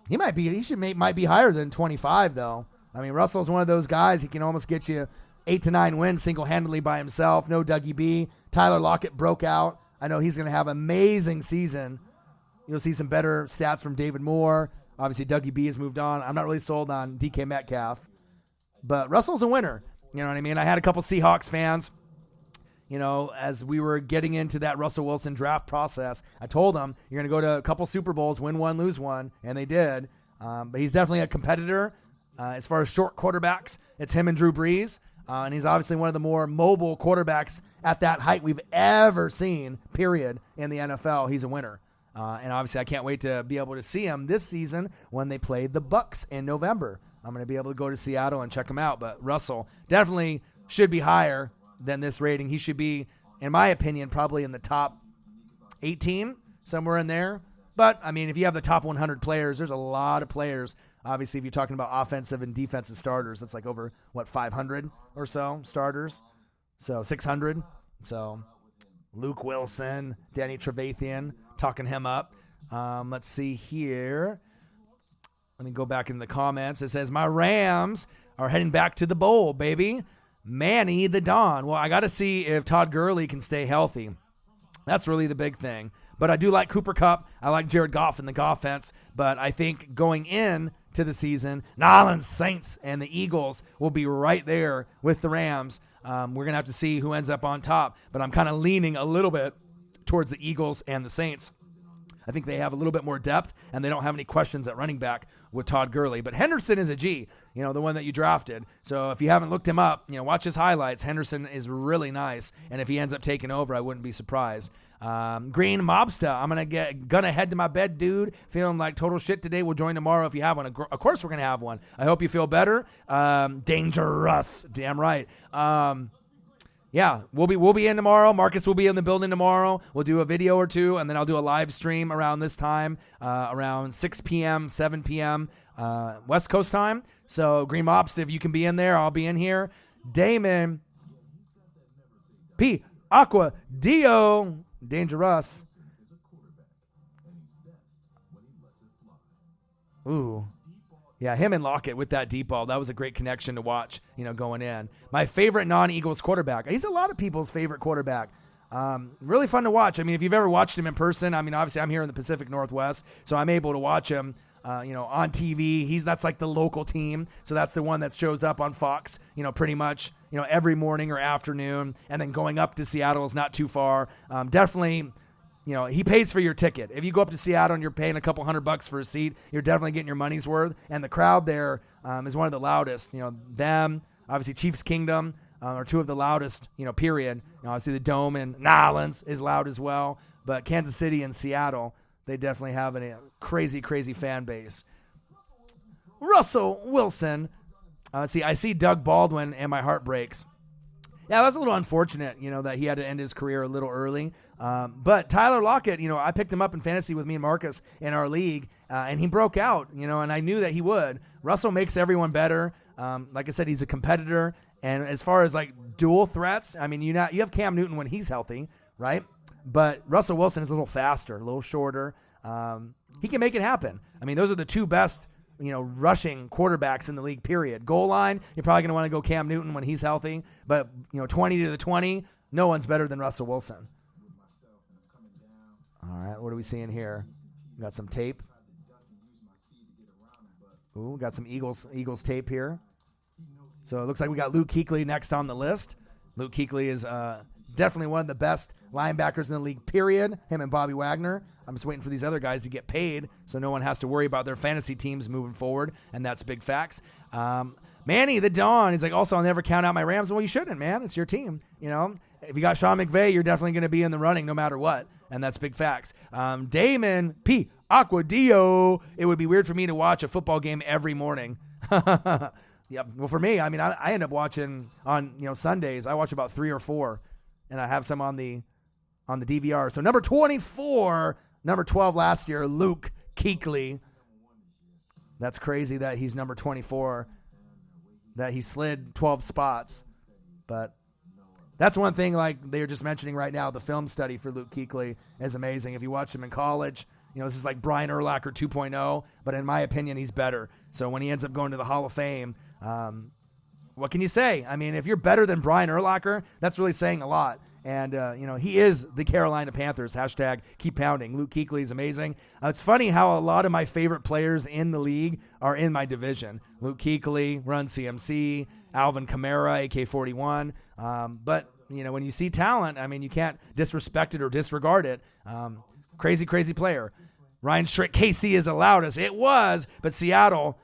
He might be higher than 25, though. I mean, Russell's one of those guys, he can almost get you 8 to 9 wins single-handedly by himself. No Dougie B. Tyler Lockett broke out. I know he's going to have an amazing season. You'll see some better stats from David Moore. Obviously, Dougie B has moved on. I'm not really sold on DK Metcalf. But Russell's a winner. You know what I mean? I had a couple Seahawks fans, as we were getting into that Russell Wilson draft process. I told them, you're going to go to a couple Super Bowls, win one, lose one, and they did. But he's definitely a competitor. As far as short quarterbacks, it's him and Drew Brees. And he's obviously one of the more mobile quarterbacks at that height we've ever seen, period, in the NFL. He's a winner. And obviously I can't wait to be able to see him this season when they play the Bucs in November. I'm going to be able to go to Seattle and check him out. But Russell definitely should be higher than this rating. He should be, in my opinion, probably in the top 18, somewhere in there. But, I mean, if you have the top 100 players, there's a lot of players. Obviously, if you're talking about offensive and defensive starters, that's like over, 500 or so starters? So 600. So Luke Wilson, Danny Trevathan, talking him up. Let's see here. Let me go back in the comments. It says, my Rams are heading back to the bowl, baby. Manny the Don. Well, I got to see if Todd Gurley can stay healthy. That's really the big thing. But I do like Cooper Kupp. I like Jared Goff in the Goffense. But I think going in to the season, New Orleans Saints and the Eagles will be right there with the Rams. We're going to have to see who ends up on top. But I'm kind of leaning a little bit towards the Eagles and the Saints. I think they have a little bit more depth, and they don't have any questions at running back with Todd Gurley. But Henderson is a G, the one that you drafted. So if you haven't looked him up, watch his highlights. Henderson is really nice, and if he ends up taking over, I wouldn't be surprised. Green Mobsta, I'm gonna head to my bed, dude. Feeling like total shit today. We'll join tomorrow if you have one. Of course we're gonna have one. I hope you feel better. Dangerous, damn right. Yeah, we'll be in tomorrow. Marcus will be in the building tomorrow. We'll do a video or two, and then I'll do a live stream around this time, around 6 p.m., 7 p.m. West Coast time. So Green Mobster, if you can be in there, I'll be in here. Damon P. Aqua Dio Dangerous. Ooh. Yeah, him and Lockett with that deep ball. That was a great connection to watch, going in. My favorite non-Eagles quarterback. He's a lot of people's favorite quarterback. Really fun to watch. I mean, if you've ever watched him in person, I mean, obviously I'm here in the Pacific Northwest, so I'm able to watch him, on TV. That's like the local team, so that's the one that shows up on Fox, pretty much, every morning or afternoon, and then going up to Seattle is not too far. Definitely... he pays for your ticket. If you go up to Seattle and you're paying a couple $100 for a seat, you're definitely getting your money's worth. And the crowd there is one of the loudest. Them, obviously Chiefs Kingdom are two of the loudest, period. Obviously the Dome in New Orleans is loud as well. But Kansas City and Seattle, they definitely have a crazy, crazy fan base. Russell Wilson. I see Doug Baldwin and my heart breaks. Yeah, that's a little unfortunate, that he had to end his career a little early. But Tyler Lockett, I picked him up in fantasy with me and Marcus in our league, and he broke out, and I knew that he would. Russell makes everyone better. Like I said, he's a competitor. And as far as like dual threats, I mean, you have Cam Newton when he's healthy, right? But Russell Wilson is a little faster, a little shorter. He can make it happen. I mean, those are the two best, rushing quarterbacks in the league, period. Goal line, you're probably going to want to go Cam Newton when he's healthy. But, 20 to the 20, no one's better than Russell Wilson. All right, what are we seeing here? We got some tape. Ooh, got some Eagles tape here. So it looks like we got Luke Kuechly next on the list. Luke Kuechly is definitely one of the best linebackers in the league, period. Him and Bobby Wagner. I'm just waiting for these other guys to get paid so no one has to worry about their fantasy teams moving forward, and that's big facts. Manny the Dawn, he's like, also, I'll never count out my Rams. Well, you shouldn't, man. It's your team. If you got Sean McVay, you're definitely going to be in the running no matter what, and that's big facts. Damon P. Aquadio, it would be weird for me to watch a football game every morning. Yeah, well, for me, I mean, I end up watching on Sundays. I watch about 3 or 4, and I have some on the DVR. So number 24, number 12 last year, Luke Kuechly. That's crazy that he's number 24, that he slid 12 spots. But that's one thing, like they were just mentioning right now, the film study for Luke Kuechly is amazing. If you watch him in college, this is like Brian Urlacher 2.0, but in my opinion, he's better. So when he ends up going to the Hall of Fame, what can you say? I mean, if you're better than Brian Urlacher, that's really saying a lot. And, he is the Carolina Panthers. Hashtag keep pounding. Luke Kuechly is amazing. It's funny how a lot of my favorite players in the league are in my division. Luke Kuechly, Run CMC, Alvin Kamara, AK-41. But, when you see talent, I mean, you can't disrespect it or disregard it. Crazy, crazy player. Ryan Strick, KC is the loudest. It was, but Seattle,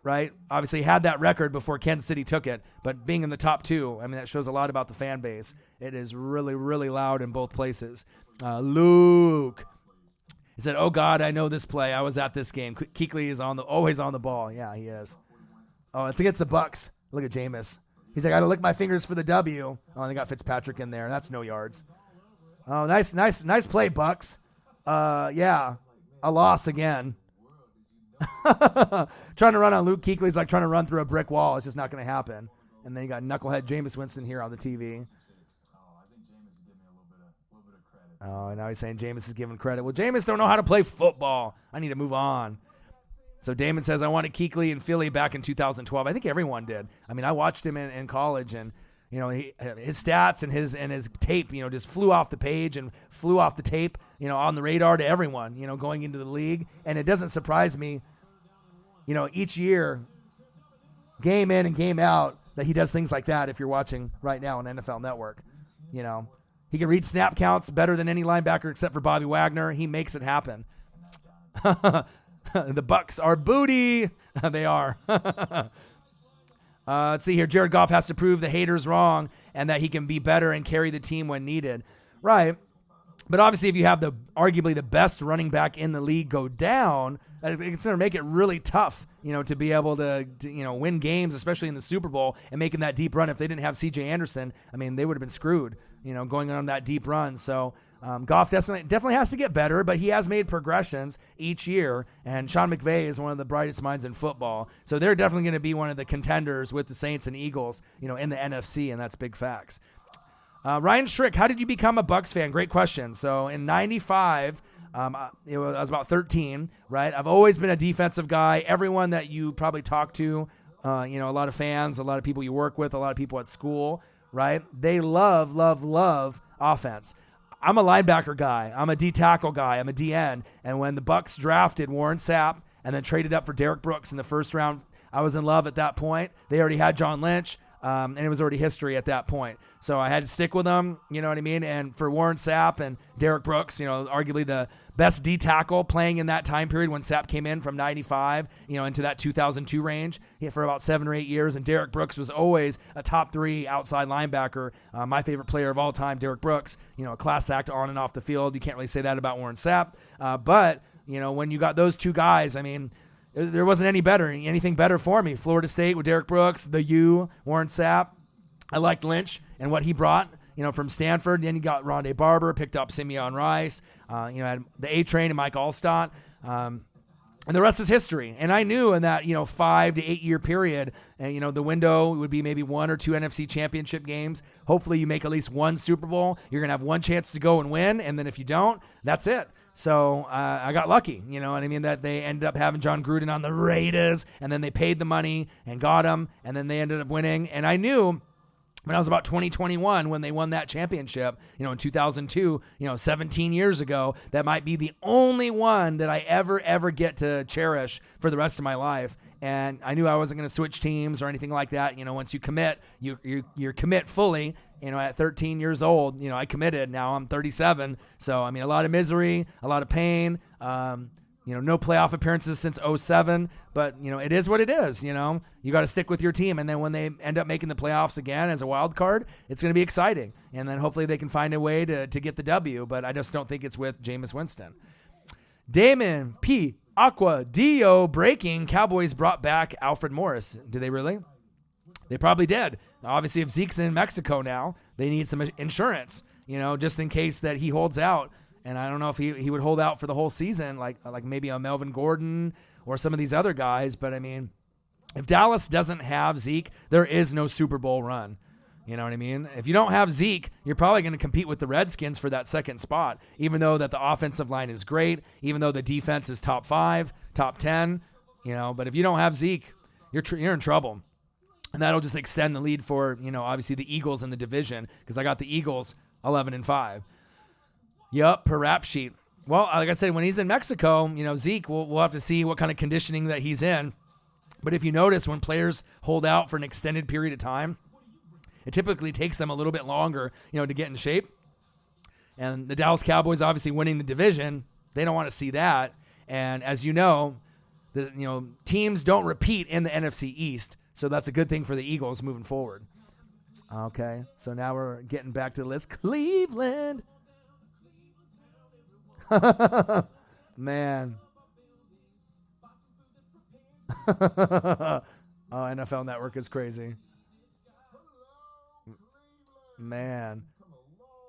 right, obviously had that record before Kansas City took it. But being in the top 2, I mean, that shows a lot about the fan base. It is really, really loud in both places. Luke, he said, "Oh God, I know this play. I was at this game. Kuechly is always on the ball." Yeah, he is. Oh, it's against the Bucks. Look at Jameis. He's like, "I gotta lick my fingers for the W." Oh, they got Fitzpatrick in there. That's no yards. Oh, nice play, Bucks. Yeah, a loss again. Trying to run on Luke Kuechly's like trying to run through a brick wall. It's just not going to happen. And then you got knucklehead Jameis Winston here on the TV. Oh, now he's saying Jameis is giving credit. Well, Jameis don't know how to play football. I need to move on. So Damon says, I wanted Kuechly in Philly back in 2012. I think everyone did. I mean, I watched him in college, and his stats and his tape, just flew off the page and flew off the tape, on the radar to everyone, going into the league. And it doesn't surprise me, each year, game in and game out, that he does things like that. If you're watching right now on NFL Network, he can read snap counts better than any linebacker except for Bobby Wagner. He makes it happen. The Bucks are booty. They are. Let's see here. Jared Goff has to prove the haters wrong and that he can be better and carry the team when needed. Right. But obviously, if you have arguably the best running back in the league go down, it's going to make it really tough, to be able to win games, especially in the Super Bowl, and making that deep run. If they didn't have C.J. Anderson, I mean, they would have been screwed, going on that deep run. So Goff definitely has to get better, but he has made progressions each year, and Sean McVay is one of the brightest minds in football. So they're definitely going to be one of the contenders with the Saints and Eagles, in the NFC, and that's big facts. Ryan Strick, how did you become a Bucs fan? Great question. So in 95, I was about 13, right? I've always been a defensive guy. Everyone that you probably talk to, a lot of fans, a lot of people you work with, a lot of people at school, right? They love offense. I'm a linebacker guy. I'm a D-tackle guy. I'm a DN. And when the Bucs drafted Warren Sapp and then traded up for Derek Brooks in the first round, I was in love at that point. They already had John Lynch. And it was already history at that point. So I had to stick with them, you know what I mean? And for Warren Sapp and Derek Brooks, arguably the best D-tackle playing in that time period when Sapp came in from 95, into that 2002 range for about 7 or 8 years. And Derek Brooks was always a top 3 outside linebacker. My favorite player of all time, Derek Brooks, a class act on and off the field. You can't really say that about Warren Sapp. But, when you got those two guys, I mean, there wasn't anything better for me. Florida State with Derek Brooks, Warren Sapp. I liked Lynch and what he brought, from Stanford. Then you got Rondé Barber, picked up Simeon Rice, had the A-Train and Mike Allstott. And the rest is history. And I knew in that, 5 to 8 year period, and, the window would be maybe 1 or 2 NFC championship games. Hopefully you make at least 1 Super Bowl. You're going to have 1 chance to go and win. And then if you don't, that's it. So I got lucky, that they ended up having John Gruden on the Raiders, and then they paid the money and got him, and then they ended up winning. And I knew when I was about 21 when they won that championship, in 2002, 17 years ago, that might be the only one that I ever get to cherish for the rest of my life. And I knew I wasn't going to switch teams or anything like that. Once you commit, you commit fully. At 13 years old, I committed. Now I'm 37. So, a lot of misery, a lot of pain, no playoff appearances since 2007. But, it is what it is. You got to stick with your team. And then when they end up making the playoffs again as a wild card, it's going to be exciting. And then hopefully they can find a way to get the W. But I just don't think it's with Jameis Winston. Damon P. Aqua Dio breaking. Cowboys brought back Alfred Morris. Did they really? They probably did. Obviously, if Zeke's in Mexico now, they need some insurance, just in case that he holds out. And I don't know if he would hold out for the whole season, like maybe a Melvin Gordon or some of these other guys. But, if Dallas doesn't have Zeke, there is no Super Bowl run. You know what I mean? If you don't have Zeke, you're probably going to compete with the Redskins for that second spot, even though that the offensive line is great, even though the defense is top 5, top 10. But if you don't have Zeke, you're in trouble. And that'll just extend the lead for, obviously the Eagles in the division, because I got the Eagles 11-5. Yup, per rap sheet. Well, like I said, when he's in Mexico, Zeke, we'll have to see what kind of conditioning that he's in. But if you notice, when players hold out for an extended period of time, it typically takes them a little bit longer, to get in shape. And the Dallas Cowboys obviously winning the division, they don't want to see that. And as you know, teams don't repeat in the NFC East. So that's a good thing for the Eagles moving forward. Okay, so now we're getting back to the list. Cleveland. Man. Oh, NFL Network is crazy. Man.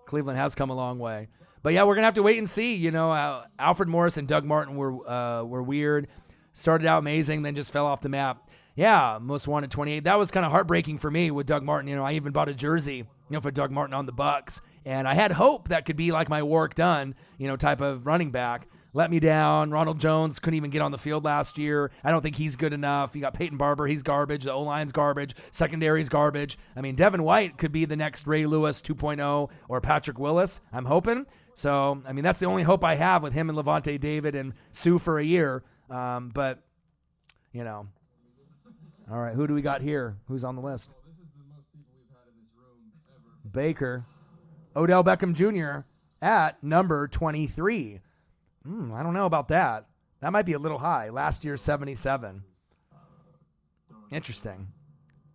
Cleveland has come a long way. But yeah, we're going to have to wait and see. Alfred Morris and Doug Martin were weird. Started out amazing, then just fell off the map. Yeah, most wanted 28. That was kind of heartbreaking for me with Doug Martin. I even bought a jersey, for Doug Martin on the Bucks. And I had hope that could be like my Warwick Dunn, type of running back. Let me down. Ronald Jones couldn't even get on the field last year. I don't think he's good enough. You got Peyton Barber. He's garbage. The O-line's garbage. Secondary's garbage. Devin White could be the next Ray Lewis 2.0 or Patrick Willis. I'm hoping. So, that's the only hope I have with him and Levante David and Sue for a year. But, All right, who do we got here? Who's on the list? Well, this is the most people we've had in this room ever. Baker. Odell Beckham Jr. at number 23. I don't know about that. That might be a little high. Last year, 77. Interesting.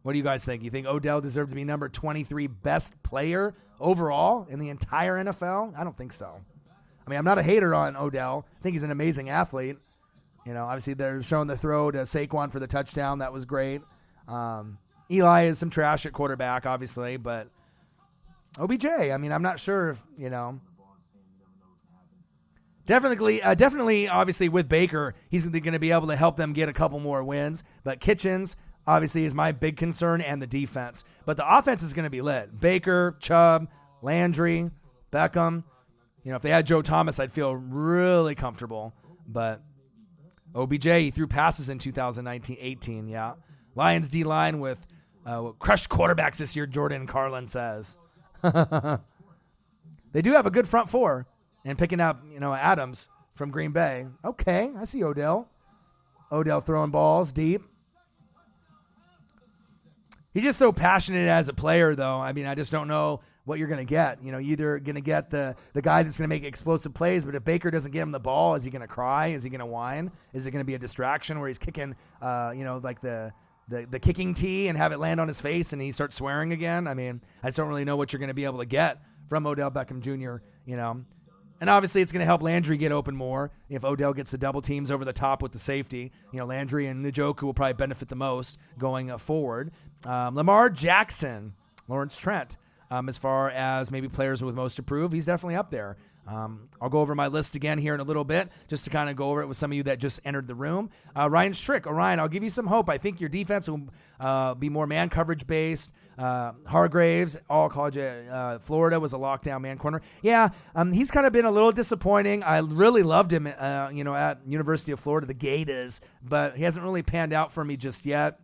What do you guys think? You think Odell deserves to be number 23 best player overall in the entire NFL? I don't think so. I'm not a hater on Odell. I think he's an amazing athlete. Obviously they're showing the throw to Saquon for the touchdown. That was great. Eli is some trash at quarterback, obviously, but OBJ, I'm not sure if, Definitely, obviously, with Baker, he's going to be able to help them get a couple more wins. But Kitchens, obviously, is my big concern, and the defense. But the offense is going to be lit. Baker, Chubb, Landry, Beckham. If they had Joe Thomas, I'd feel really comfortable. But OBJ, he threw passes in 2019-18, yeah. Lions D-line with crushed quarterbacks this year, Jordan Carlin says. They do have a good front four. And picking up, Adams from Green Bay. Okay, I see Odell. Odell throwing balls deep. He's just so passionate as a player, though. I just don't know what you're going to get. You're either going to get the guy that's going to make explosive plays, but if Baker doesn't get him the ball, is he going to cry? Is he going to whine? Is it going to be a distraction where he's kicking, like the kicking tee and have it land on his face and he starts swearing again? I just don't really know what you're going to be able to get from Odell Beckham Jr., And obviously, it's going to help Landry get open more if Odell gets the double teams over the top with the safety. Landry and Njoku will probably benefit the most going forward. Lamar Jackson, Lawrence Trent, as far as maybe players with most improved. He's definitely up there. I'll go over my list again here in a little bit just to kind of go over it with some of you that just entered the room. Ryan Strick. Ryan, I'll give you some hope. I think your defense will be more man coverage based. Hargraves, all college Florida, was a lockdown man corner. Yeah, he's kind of been a little disappointing. I really loved him, at University of Florida, the Gators, but he hasn't really panned out for me just yet.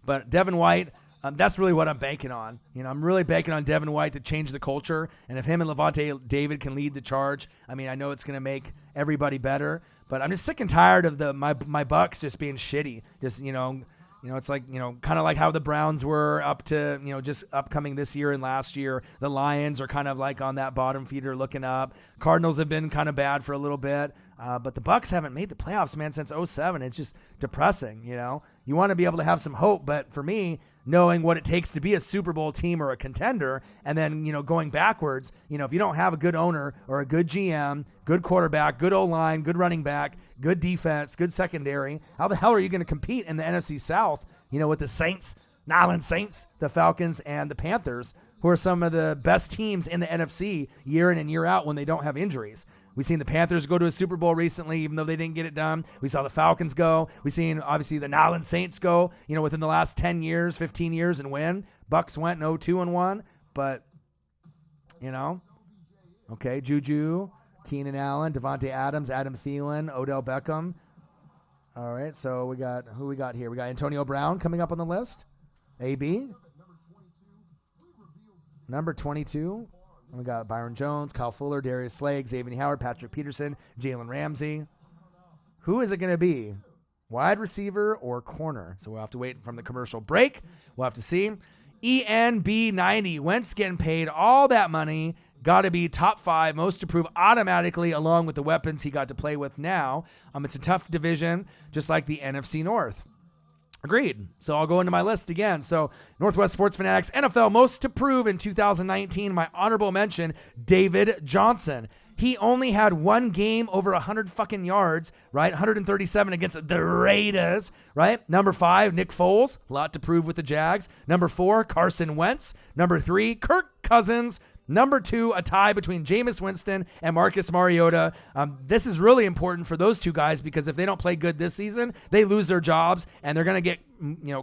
But Devin White, that's really what I'm banking on. I'm really banking on Devin White to change the culture. And if him and Levante David can lead the charge, I know it's going to make everybody better. But I'm just sick and tired of my Bucks just being shitty. Just, it's like, kind of like how the Browns were up to, just upcoming this year and last year. The Lions are kind of like on that bottom feeder looking up. Cardinals have been kind of bad for a little bit. But the Bucks haven't made the playoffs, man, since 2007. It's just depressing, You want to be able to have some hope, but for me, knowing what it takes to be a Super Bowl team or a contender, and then, going backwards, if you don't have a good owner or a good GM, good quarterback, good O-line, good running back, good defense, good secondary, how the hell are you going to compete in the NFC South, with the Saints, New Orleans Saints, the Falcons, and the Panthers, who are some of the best teams in the NFC year in and year out when they don't have injuries? We've seen the Panthers go to a Super Bowl recently, even though they didn't get it done. We saw the Falcons go. We've seen, obviously, the New Orleans Saints go, within the last 10 years, 15 years and win. Bucks went 0-2-1, but, okay, Juju, Keenan Allen, Devontae Adams, Adam Thielen, Odell Beckham. All right, so who we got here? We got Antonio Brown coming up on the list. AB. Number 22. We got Byron Jones, Kyle Fuller, Darius Slay, Xavier Howard, Patrick Peterson, Jalen Ramsey. Who is it going to be? Wide receiver or corner? So we'll have to wait from the commercial break. We'll have to see. ENB90. Wentz getting paid all that money. Got to be top 5, most improved automatically, along with the weapons he got to play with now. It's a tough division, just like the NFC North. Agreed. So I'll go into my list again. So Northwest Sports Fanatics, NFL most to prove in 2019. My honorable mention, David Johnson. He only had one game over 100 fucking yards, right? 137 against the Raiders, right? Number 5, Nick Foles. A lot to prove with the Jags. Number 4, Carson Wentz. Number 3, Kirk Cousins. Number 2, a tie between Jameis Winston and Marcus Mariota. This is really important for those two guys because if they don't play good this season, they lose their jobs and they're going to get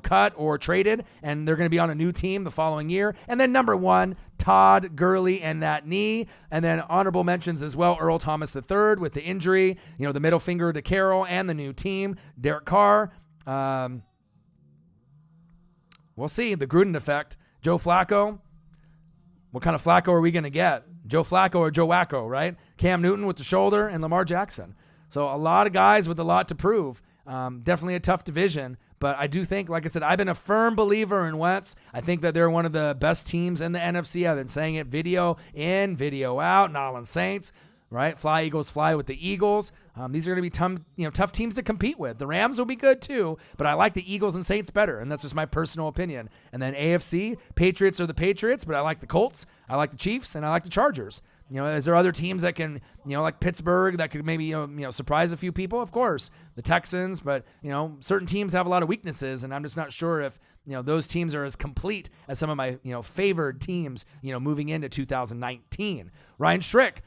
cut or traded, and they're going to be on a new team the following year. And then number 1, Todd Gurley and that knee. And then honorable mentions as well, Earl Thomas III with the injury, the middle finger to Carroll and the new team, Derek Carr. We'll see. The Gruden effect. Joe Flacco. What kind of Flacco are we going to get? Joe Flacco or Joe Wacko, right? Cam Newton with the shoulder and Lamar Jackson. So a lot of guys with a lot to prove. Definitely a tough division. But I do think, like I said, I've been a firm believer in Wentz. I think that they're one of the best teams in the NFC. I've been saying it video in, video out. New Orleans Saints, right? Fly, Eagles, fly with the Eagles. These are going to be tough teams to compete with. The Rams will be good too, but I like the Eagles and Saints better, and that's just my personal opinion. And then AFC, Patriots are the Patriots, but I like the Colts, I like the Chiefs, and I like the Chargers. Is there other teams that can, like Pittsburgh, that could maybe, surprise a few people? Of course, the Texans, but, certain teams have a lot of weaknesses, and I'm just not sure if, those teams are as complete as some of my, favored teams, moving into 2019. Ryan Strick.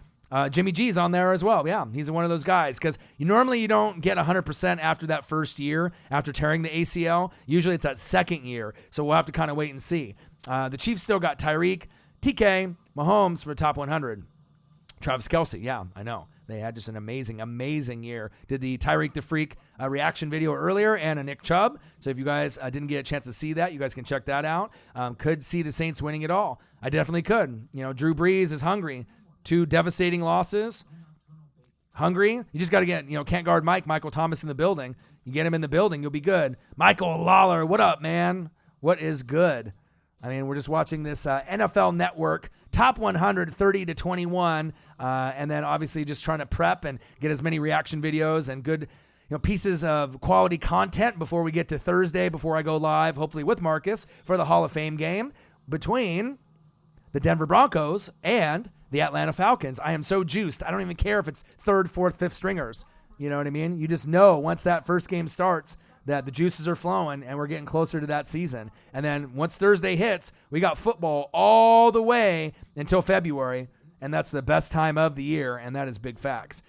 Jimmy G's on there as well. Yeah, he's one of those guys because normally you don't get 100% after that first year, after tearing the ACL. Usually it's that second year, so we'll have to kind of wait and see. The Chiefs still got Tyreek, TK, Mahomes for top 100. Travis Kelce, yeah, I know. They had just an amazing, amazing year. Did the Tyreek the Freak reaction video earlier and a Nick Chubb. So if you guys didn't get a chance to see that, you guys can check that out. Could see the Saints winning it all. I definitely could. Drew Brees is hungry. 2 devastating losses. Hungry. You just got to get, can't guard Michael Thomas in the building. You get him in the building, you'll be good. Michael Lawler, what up, man? What is good? We're just watching this NFL Network top 100, 30-21, and then obviously just trying to prep and get as many reaction videos and good pieces of quality content before we get to Thursday, before I go live, hopefully with Marcus, for the Hall of Fame game between the Denver Broncos and the Atlanta Falcons. I am so juiced. I don't even care if it's 3rd, 4th, 5th stringers. You know what I mean? You just know once that first game starts, that the juices are flowing and we're getting closer to that season. And then once Thursday hits, we got football all the way until February, and that's the best time of the year, and that is big facts.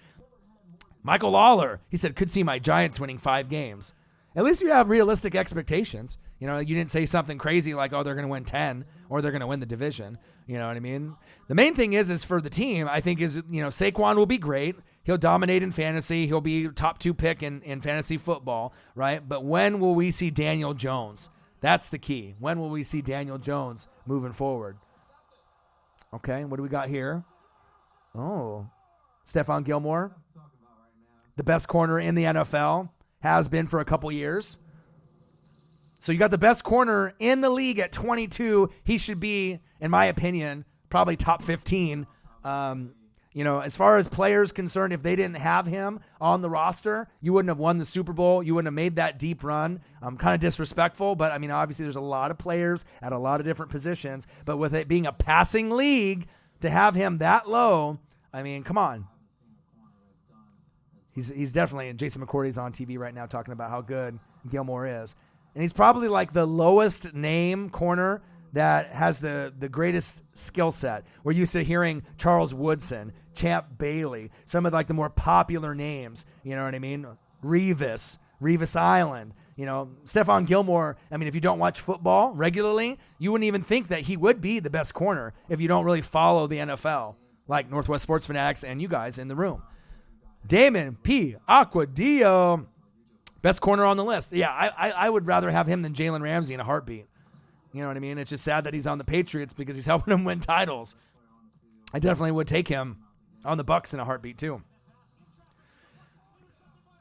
Michael Lawler, he said, could see my Giants winning 5 games. At least you have realistic expectations. You know, you didn't say something crazy like, oh, they're going to win 10 or they're going to win the division. You know what I mean? The main thing is for the team, I think Saquon will be great. He'll dominate in fantasy. He'll be top 2 pick in fantasy football, right? But when will we see Daniel Jones? That's the key. When will we see Daniel Jones moving forward? Okay, what do we got here? Oh, Stephon Gilmore, the best corner in the NFL, has been for a couple years. So you got the best corner in the league at 22. He should be, in my opinion, probably top 15. As far as players concerned, if they didn't have him on the roster, you wouldn't have won the Super Bowl. You wouldn't have made that deep run. Kind of disrespectful, but I mean, obviously there's a lot of players at a lot of different positions. But with it being a passing league, to have him that low, I mean, come on. He's definitely, and Jason McCourty's on TV right now talking about how good Gilmore is. And he's probably like the lowest name corner that has the greatest skill set. We're used to hearing Charles Woodson, Champ Bailey, some of like the more popular names, you know what I mean? Revis Island, Stephon Gilmore. I mean, if you don't watch football regularly, you wouldn't even think that he would be the best corner if you don't really follow the NFL, like Northwest Sports Fanatics and you guys in the room. Damon P. Aquadio, best corner on the list. Yeah, I would rather have him than Jalen Ramsey in a heartbeat. You know what I mean? It's just sad that he's on the Patriots because he's helping them win titles. I definitely would take him on the Bucs in a heartbeat too.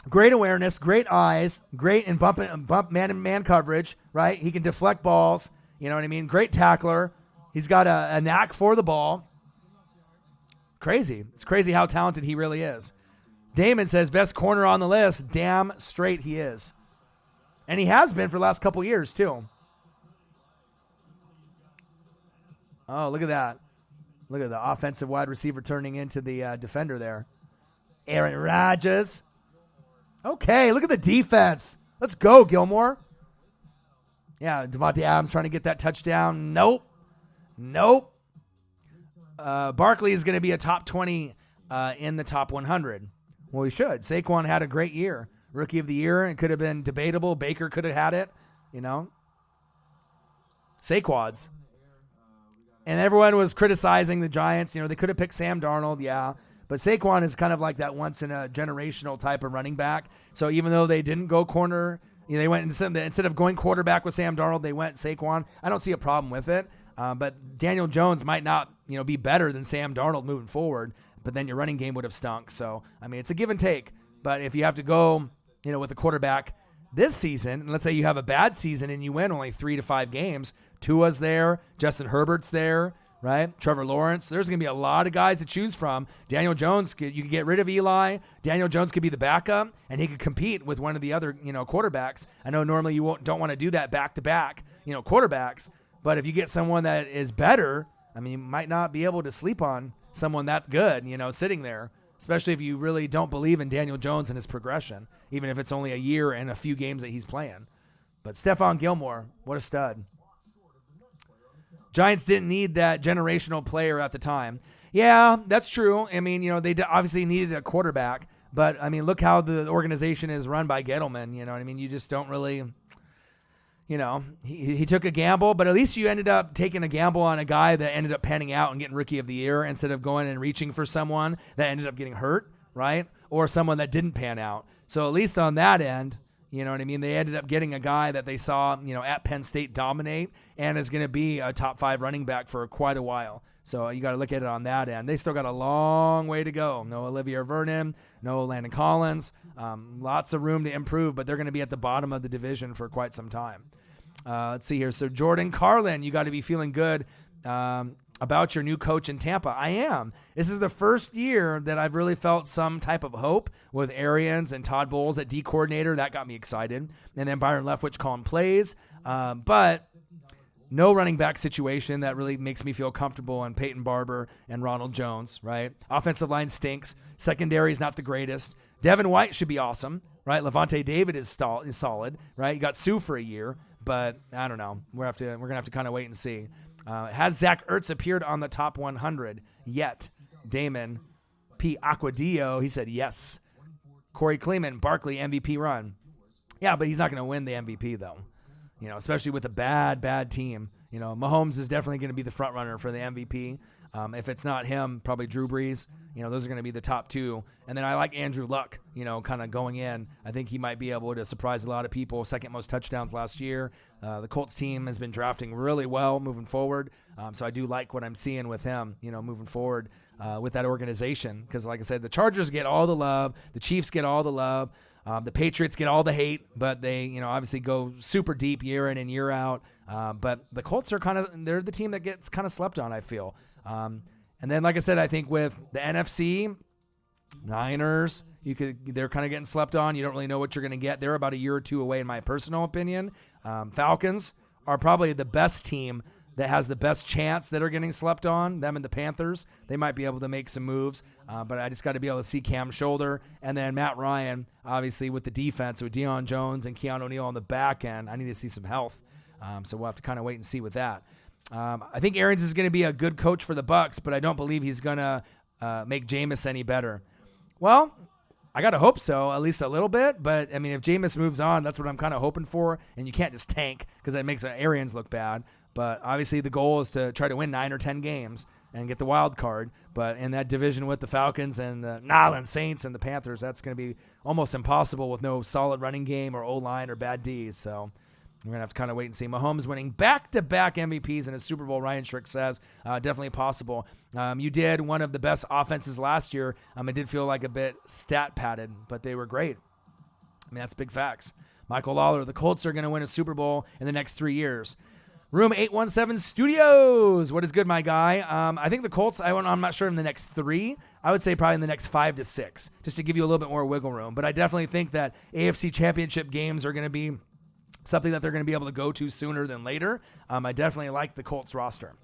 Great awareness, great eyes, great in bump man-to-man coverage, right? He can deflect balls. You know what I mean? Great tackler. He's got a knack for the ball. Crazy. It's crazy how talented he really is. Damon says, best corner on the list. Damn straight he is. And he has been for the last couple years, too. Oh, look at that. Look at the offensive wide receiver turning into the defender there. Aaron Rodgers. Okay, look at the defense. Let's go, Gilmore. Yeah, Devontae Adams trying to get that touchdown. Nope. Barkley is going to be a top 20 in the top 100. Well, he should. Saquon had a great year. Rookie of the year. It could have been debatable. Baker could have had it, Saquads. And everyone was criticizing the Giants. They could have picked Sam Darnold, yeah. But Saquon is kind of like that once-in-a-generational type of running back. So even though they didn't go corner, they went instead of going quarterback with Sam Darnold, they went Saquon. I don't see a problem with it. But Daniel Jones might not, be better than Sam Darnold moving forward. But then your running game would have stunk. So, I mean, it's a give and take. But if you have to go, with a quarterback this season, and let's say you have a bad season and you win only 3 to 5 games, Tua's there, Justin Herbert's there, right? Trevor Lawrence. There's going to be a lot of guys to choose from. Daniel Jones, you could get rid of Eli. Daniel Jones could be the backup, and he could compete with one of the other, quarterbacks. I know normally you don't want to do that back-to-back, quarterbacks. But if you get someone that is better, I mean, you might not be able to sleep on someone that good, sitting there, especially if you really don't believe in Daniel Jones and his progression, even if it's only a year and a few games that he's playing. But Stephon Gilmore, what a stud. Giants didn't need that generational player at the time. Yeah, that's true. I mean, they obviously needed a quarterback, but I mean, look how the organization is run by Gettleman. You know what I mean? You just don't really, he took a gamble, but at least you ended up taking a gamble on a guy that ended up panning out and getting Rookie of the Year instead of going and reaching for someone that ended up getting hurt, right? Or someone that didn't pan out. So at least on that end, you know what I mean? They ended up getting a guy that they saw, at Penn State dominate and is going to be a top 5 running back for quite a while. So you got to look at it on that end. They still got a long way to go. No Olivier Vernon, no Landon Collins. Lots of room to improve, but they're going to be at the bottom of the division for quite some time. Let's see here. So Jordan Carlin, you got to be feeling good about your new coach in Tampa. I am. This is the first year that I've really felt some type of hope with Arians and Todd Bowles at D coordinator. That got me excited. And then Byron Leftwich calling plays. But no running back situation that really makes me feel comfortable on Peyton Barber and Ronald Jones, right? Offensive line stinks. Secondary is not the greatest. Devin White should be awesome. right? Levante David is solid, right? You got Sue for a year, but I don't know. We're gonna have to kind of wait and see. Has Zach Ertz appeared on the top 100 yet? Damon P. Aquadio, he said yes. Corey Kleeman, Barkley MVP run. Yeah, but he's not going to win the MVP though. Especially with a bad team. Mahomes is definitely going to be the front runner for the MVP. If it's not him, probably Drew Brees. Those are going to be the top two. And then I like Andrew Luck, kind of going in. I think he might be able to surprise a lot of people. Second most touchdowns last year. The Colts team has been drafting really well moving forward. So I do like what I'm seeing with him, moving forward with that organization. Because like I said, the Chargers get all the love. The Chiefs get all the love. The Patriots get all the hate, but they, obviously go super deep year in and year out. But the Colts are they're the team that gets kind of slept on, I feel. And then, like I said, I think with the NFC, Niners, they're kind of getting slept on. You don't really know what you're going to get. They're about a year or two away, in my personal opinion. Falcons are probably the best team that has the best chance that are getting slept on, them and the Panthers. They might be able to make some moves, but I just got to be able to see Cam Shoulder. And then Matt Ryan, obviously, with the defense, with Deion Jones and Keanu O'Neal on the back end, I need to see some health. So we'll have to kind of wait and see with that. I think Arians is going to be a good coach for the Bucs, but I don't believe he's going to make Jameis any better. Well, I got to hope so, at least a little bit. But, I mean, if Jameis moves on, that's what I'm kind of hoping for. And you can't just tank because that makes Arians look bad. But obviously the goal is to try to win 9 or 10 games and get the wild card. But in that division with the Falcons and the New Orleans Saints and the Panthers, that's going to be almost impossible with no solid running game or O-line or bad Ds. So we're going to have to kind of wait and see. Mahomes winning back-to-back MVPs in a Super Bowl, Ryan Schrick says, definitely possible. You did one of the best offenses last year. It did feel like a bit stat-padded, but they were great. I mean, that's big facts. Michael Lawler, the Colts are going to win a Super Bowl in the next 3 years. Room 817 Studios. What is good, my guy? I think the Colts, I'm not sure in the next 3. I would say probably in the next 5 to 6, just to give you a little bit more wiggle room. But I definitely think that AFC Championship games are going to be something that they're going to be able to go to sooner than later. I definitely like the Colts roster.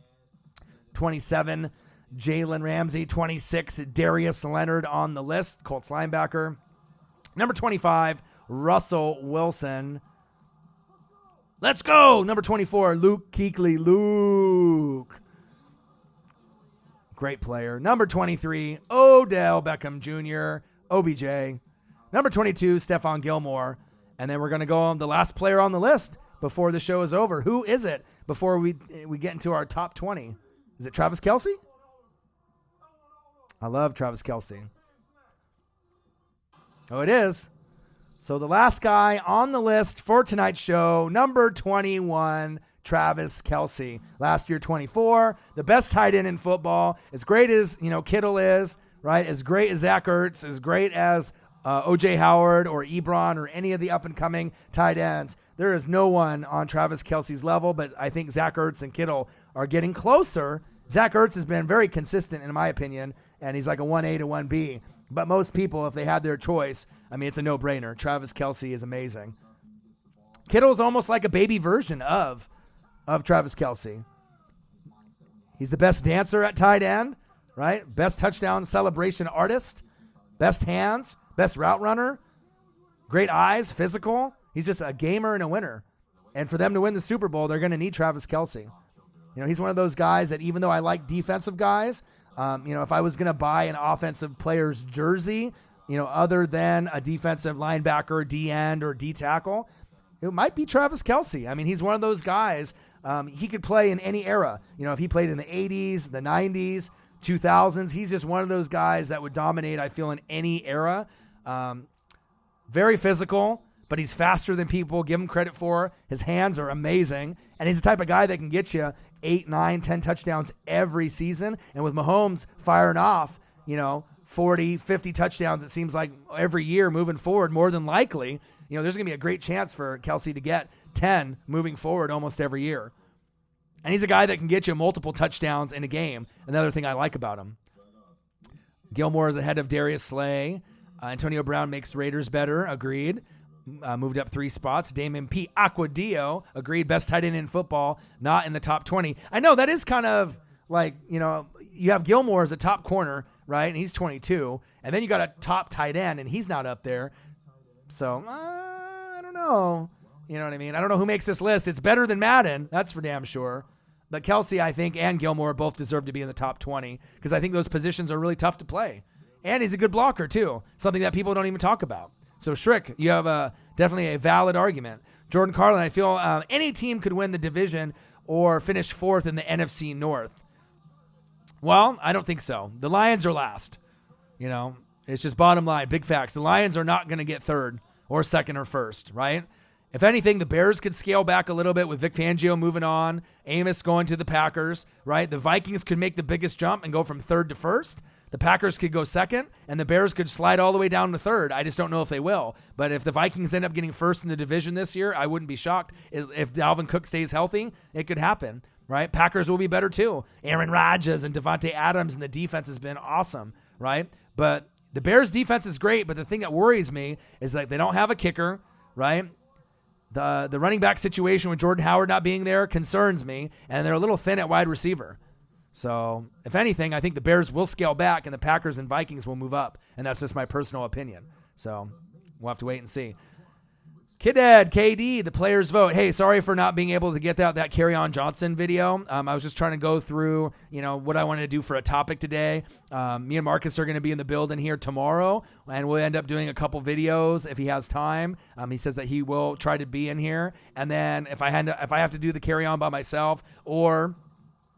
27, Jalen Ramsey. 26, Darius Leonard on the list, Colts linebacker. Number 25, Russell Wilson. Let's go. Number 24, Luke Kuechly. Luke. Great player. Number 23, Odell Beckham Jr., OBJ. Number 22, Stephon Gilmore. And then we're going to go on the last player on the list before the show is over. Who is it before we get into our top 20? Is it Travis Kelce? I love Travis Kelce. Oh, it is. So the last guy on the list for tonight's show, number 21, Travis Kelce. Last year, 24, the best tight end in football. As great as, Kittle is, right? As great as Zach Ertz, as great as O.J. Howard or Ebron or any of the up-and-coming tight ends. There is no one on Travis Kelce's level, but I think Zach Ertz and Kittle are getting closer. Zach Ertz has been very consistent, in my opinion, and he's like a 1A to 1B. But most people, if they had their choice, it's a no-brainer. Travis Kelce is amazing. Kittle's almost like a baby version of Travis Kelce. He's the best dancer at tight end, right? Best touchdown celebration artist, best hands, best route runner, great eyes, physical. He's just a gamer and a winner. And for them to win the Super Bowl, they're going to need Travis Kelce. He's one of those guys that even though I like defensive guys, if I was going to buy an offensive player's jersey, other than a defensive linebacker, D-end, or D-tackle, it might be Travis Kelce. He's one of those guys. He could play in any era. If he played in the 80s, the 90s, 2000s, he's just one of those guys that would dominate, I feel, in any era. Very physical, but he's faster than people give him credit for. His hands are amazing, and he's the type of guy that can get you 8, 9, 10 touchdowns every season. And with Mahomes firing off, 40, 50 touchdowns, it seems like every year moving forward, more than likely, there's going to be a great chance for Kelce to get 10 moving forward almost every year. And he's a guy that can get you multiple touchdowns in a game. Another thing I like about him. Gilmore is ahead of Darius Slay. Antonio Brown makes Raiders better. Agreed. Moved up 3 spots. Damon P. Aquadio. Agreed. Best tight end in football. Not in the top 20. I know that is kind of like, you have Gilmore as a top corner, right? And he's 22. And then you got a top tight end, and he's not up there. So I don't know. You know what I mean? I don't know who makes this list. It's better than Madden. That's for damn sure. But Kelsey, I think, and Gilmore both deserve to be in the top 20 because I think those positions are really tough to play. And he's a good blocker, too, something that people don't even talk about. So, Schrick, you have definitely a valid argument. Jordan Carlin, I feel any team could win the division or finish fourth in the NFC North. Well, I don't think so. The Lions are last. You know, it's just bottom line, big facts. The Lions are not going to get third or second or first, right? If anything, the Bears could scale back a little bit with Vic Fangio moving on, Amos going to the Packers, right? The Vikings could make the biggest jump and go from third to first. The Packers could go second, and the Bears could slide all the way down to third. I just don't know if they will. But if the Vikings end up getting first in the division this year, I wouldn't be shocked. If Dalvin Cook stays healthy, it could happen, right? Packers will be better too. Aaron Rodgers and Devontae Adams, and the defense has been awesome, right? But the Bears' defense is great, but the thing that worries me is that they don't have a kicker, right? The running back situation with Jordan Howard not being there concerns me, and they're a little thin at wide receiver. So, if anything, I think the Bears will scale back, and the Packers and Vikings will move up, and that's just my personal opinion. So, we'll have to wait and see. Kid Ed, KD, the players vote. Hey, sorry for not being able to get that Kerryon Johnson video. I was just trying to go through, what I wanted to do for a topic today. Me and Marcus are going to be in the building here tomorrow, and we'll end up doing a couple videos if he has time. He says that he will try to be in here, and then if I have to do the Kerryon by myself, or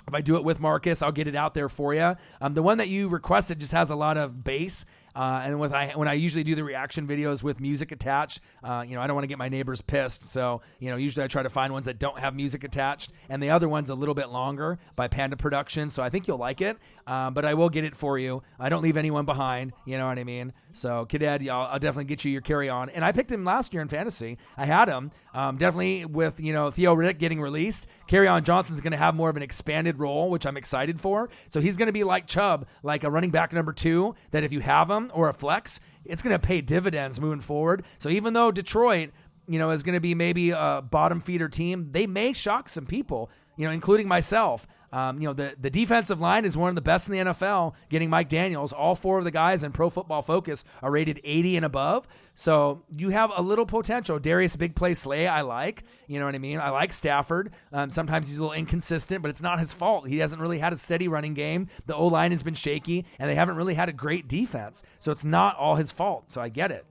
if I do it with Marcus, I'll get it out there for you. The one that you requested just has a lot of bass. And when I usually do the reaction videos with music attached, I don't want to get my neighbors pissed. So, usually I try to find ones that don't have music attached. And the other one's a little bit longer by Panda Productions. So I think you'll like it. But I will get it for you. I don't leave anyone behind. You know what I mean? So, Kid Ed, I'll definitely get you your Kerryon. And I picked him last year in fantasy. I had him. Definitely with, Theo Riddick getting released, Kerryon Johnson's going to have more of an expanded role, which I'm excited for. So he's going to be like Chubb, like a running back number 2, that if you have him or a flex, it's going to pay dividends moving forward. So even though Detroit, is going to be maybe a bottom feeder team, they may shock some people, including myself. The defensive line is one of the best in the NFL, getting Mike Daniels. All 4 of the guys in Pro Football Focus are rated 80 and above. So you have a little potential. Darius Big Play Slay, I like. You know what I mean? I like Stafford. Sometimes he's a little inconsistent, but it's not his fault. He hasn't really had a steady running game. The O-line has been shaky, and they haven't really had a great defense. So it's not all his fault. So I get it,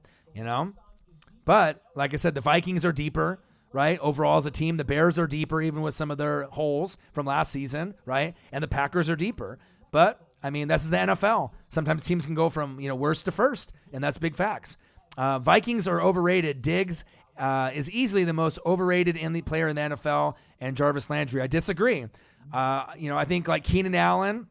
But, like I said, the Vikings are deeper, right? Overall as a team, the Bears are deeper, even with some of their holes from last season, right? And the Packers are deeper. But, this is the NFL. Sometimes teams can go from, worst to first, and that's big facts. Vikings are overrated. Diggs is easily the most overrated player in the NFL, and Jarvis Landry. I disagree. I think like Keenan Allen,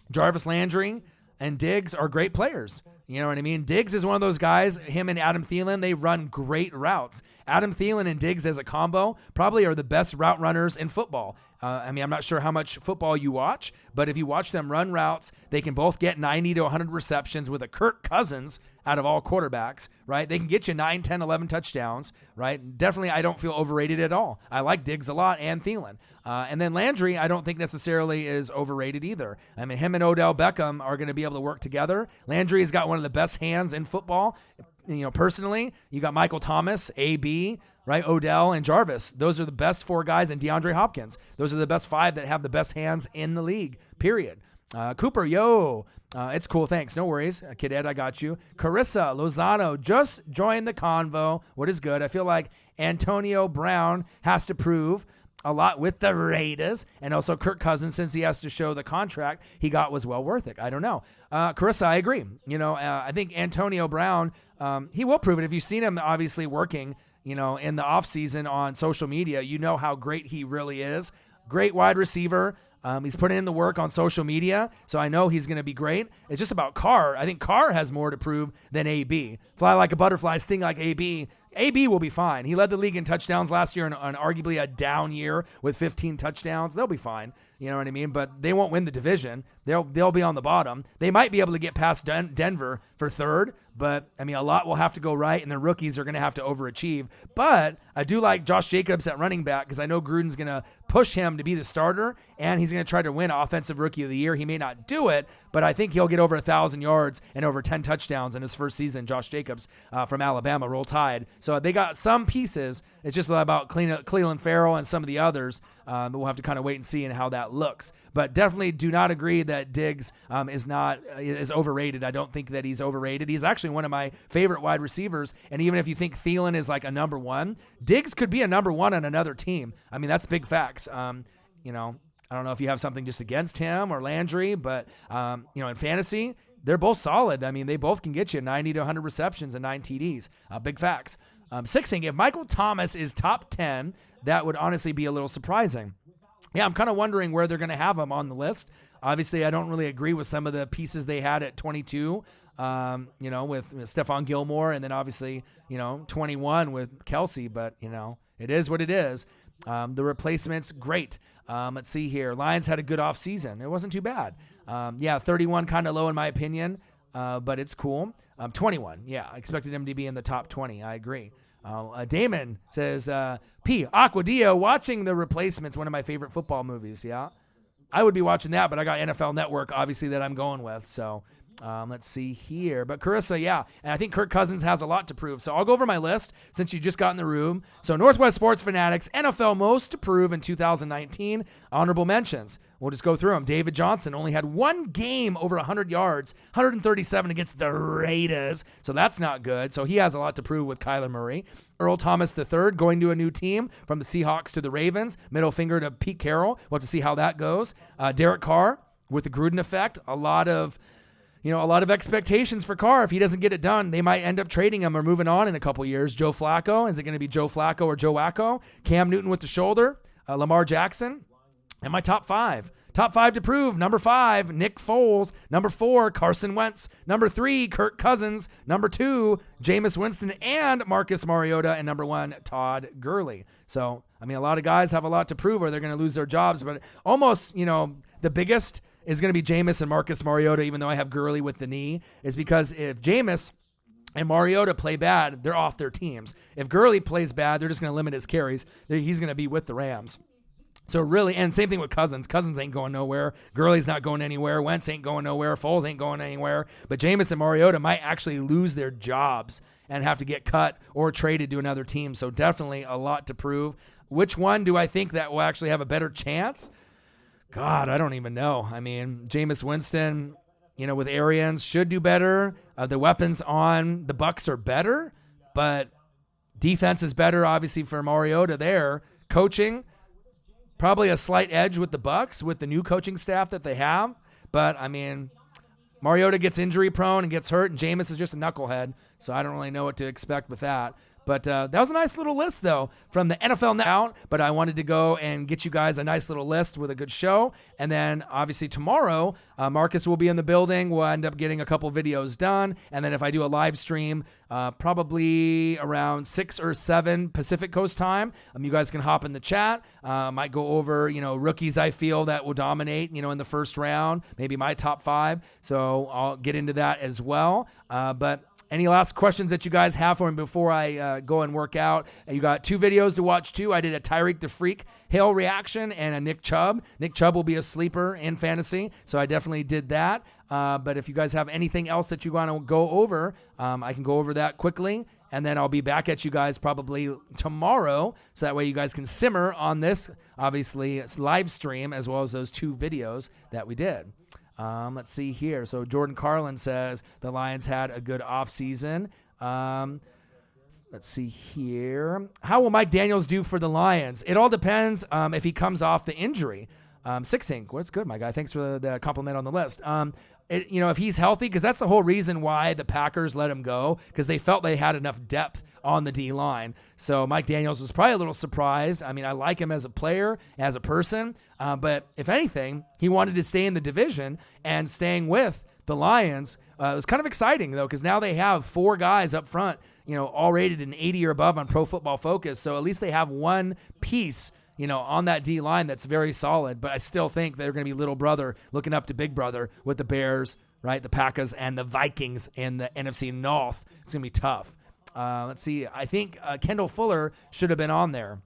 Jarvis Landry, and Diggs are great players. You know what I mean? Diggs is one of those guys, him and Adam Thielen, they run great routes. Adam Thielen and Diggs as a combo probably are the best route runners in football. I'm not sure how much football you watch, but if you watch them run routes, they can both get 90 to 100 receptions with a Kirk Cousins out of all quarterbacks, right? They can get you 9, 10, 11 touchdowns, right? Definitely, I don't feel overrated at all. I like Diggs a lot and Thielen. And then Landry, I don't think necessarily is overrated either. Him and Odell Beckham are going to be able to work together. Landry has got one of the best hands in football. Personally, you got Michael Thomas, AB, right? Odell and Jarvis. Those are the best 4 guys, and DeAndre Hopkins. Those are the best 5 that have the best hands in the league, period. Cooper, it's cool. Thanks. No worries. Kid Ed, I got you. Carissa Lozano just joined the convo. What is good? I feel like Antonio Brown has to prove a lot with the Raiders, and also Kirk Cousins, since he has to show the contract he got was well worth it. I don't know. Carissa, I agree. I think Antonio Brown, he will prove it. If you've seen him obviously working, in the offseason on social media, how great he really is. Great wide receiver. He's putting in the work on social media, so I know he's going to be great. It's just about Carr. I think Carr has more to prove than AB. Fly like a butterfly, sting like AB. AB will be fine. He led the league in touchdowns last year in arguably a down year with 15 touchdowns. They'll be fine. You know what I mean? But they won't win the division. They'll be on the bottom. They might be able to get past Denver for third, but, a lot will have to go right, and the rookies are going to have to overachieve. But I do like Josh Jacobs at running back because I know Gruden's going to push him to be the starter, and he's going to try to win Offensive Rookie of the Year. He may not do it, but I think he'll get over 1,000 yards and over 10 touchdowns in his first season. Josh Jacobs from Alabama, Roll Tide. So they got some pieces. It's just about Cleveland Farrell and some of the others. But we'll have to kind of wait and see how that looks. But definitely do not agree that Diggs is overrated. I don't think that he's overrated. He's actually one of my favorite wide receivers. And even if you think Thielen is like a number one, Diggs could be a number one on another team. I mean, that's big facts. I don't know if you have something just against him or Landry, but in fantasy, they're both solid. I mean, they both can get you 90 to 100 receptions and 9 TDs. Big facts. Sixing, if Michael Thomas is top 10, that would honestly be a little surprising. Yeah, I'm kind of wondering where they're going to have him on the list. Obviously, I don't really agree with some of the pieces they had at 22, with Stephon Gilmore, and then obviously, 21 with Kelsey, but, it is what it is. The replacements, great. Let's see here. Lions had a good offseason. It wasn't too bad. 31 kind of low in my opinion, but it's cool. 21, yeah, I expected him to be in the top 20. I agree. Damon says, P. Aquadio, watching The Replacements, one of my favorite football movies, yeah? I would be watching that, but I got NFL Network, obviously, that I'm going with, so let's see here. But Carissa, yeah, and I think Kirk Cousins has a lot to prove. So I'll go over my list since you just got in the room. So Northwest Sports Fanatics, NFL most to prove in 2019. Honorable mentions. We'll just go through them. David Johnson only had one game over 100 yards, 137 against the Raiders. So that's not good. So he has a lot to prove with Kyler Murray. Earl Thomas III going to a new team from the Seahawks to the Ravens. Middle finger to Pete Carroll. We'll have to see how that goes. Derek Carr with the Gruden effect. A lot of expectations for Carr. If he doesn't get it done, they might end up trading him or moving on in a couple years. Joe Flacco. Is it going to be Joe Flacco or Joe Wacko? Cam Newton with the shoulder. Lamar Jackson. And my top five. Top five to prove. Number 5, Nick Foles. Number 4, Carson Wentz. Number 3, Kirk Cousins. Number 2, Jameis Winston and Marcus Mariota. And number 1, Todd Gurley. So, I mean, a lot of guys have a lot to prove or they're going to lose their jobs. But almost, the biggest is going to be Jameis and Marcus Mariota, even though I have Gurley with the knee, is because if Jameis and Mariota play bad, they're off their teams. If Gurley plays bad, they're just going to limit his carries. He's going to be with the Rams. So really, and same thing with Cousins. Cousins ain't going nowhere. Gurley's not going anywhere. Wentz ain't going nowhere. Foles ain't going anywhere. But Jameis and Mariota might actually lose their jobs and have to get cut or traded to another team. So definitely a lot to prove. Which one do I think that will actually have a better chance? God, I don't even know. I mean, Jameis Winston, with Arians should do better. The weapons on the Bucs are better, but defense is better, obviously, for Mariota there. Coaching, probably a slight edge with the Bucs with the new coaching staff that they have. But, I mean, Mariota gets injury prone and gets hurt, and Jameis is just a knucklehead. So I don't really know what to expect with that. But that was a nice little list, though, from the NFL Now. But I wanted to go and get you guys a nice little list with a good show. And then, obviously, tomorrow, Marcus will be in the building. We'll end up getting a couple videos done. And then if I do a live stream, probably around 6 or 7 Pacific Coast time, you guys can hop in the chat. Might go over, rookies I feel that will dominate, in the first round. Maybe my top 5. So I'll get into that as well. But any last questions that you guys have for me before I go and work out? You got 2 videos to watch, too. I did a Tyreek the Freak hail reaction and a Nick Chubb. Nick Chubb will be a sleeper in fantasy, so I definitely did that. But if you guys have anything else that you want to go over, I can go over that quickly, and then I'll be back at you guys probably tomorrow, so that way you guys can simmer on this, obviously, live stream, as well as those 2 videos that we did. Let's see here. So Jordan Carlin says the Lions had a good offseason. Let's see here. How will Mike Daniels do for the Lions? It all depends if he comes off the injury. Six Ink, what's good, my guy? Thanks for the compliment on the list. If he's healthy, because that's the whole reason why the Packers let him go, because they felt they had enough depth on the D-line. So Mike Daniels was probably a little surprised. I mean, I like him as a player, as a person, but if anything, he wanted to stay in the division, and staying with the Lions was kind of exciting, though, because now they have 4 guys up front, all rated an 80 or above on Pro Football Focus, so at least they have one piece on that D-line that's very solid. But I still think they're going to be little brother looking up to big brother with the Bears, right, the Packers, and the Vikings in the NFC North. It's going to be tough. Let's see. I think Kendall Fuller should have been on there.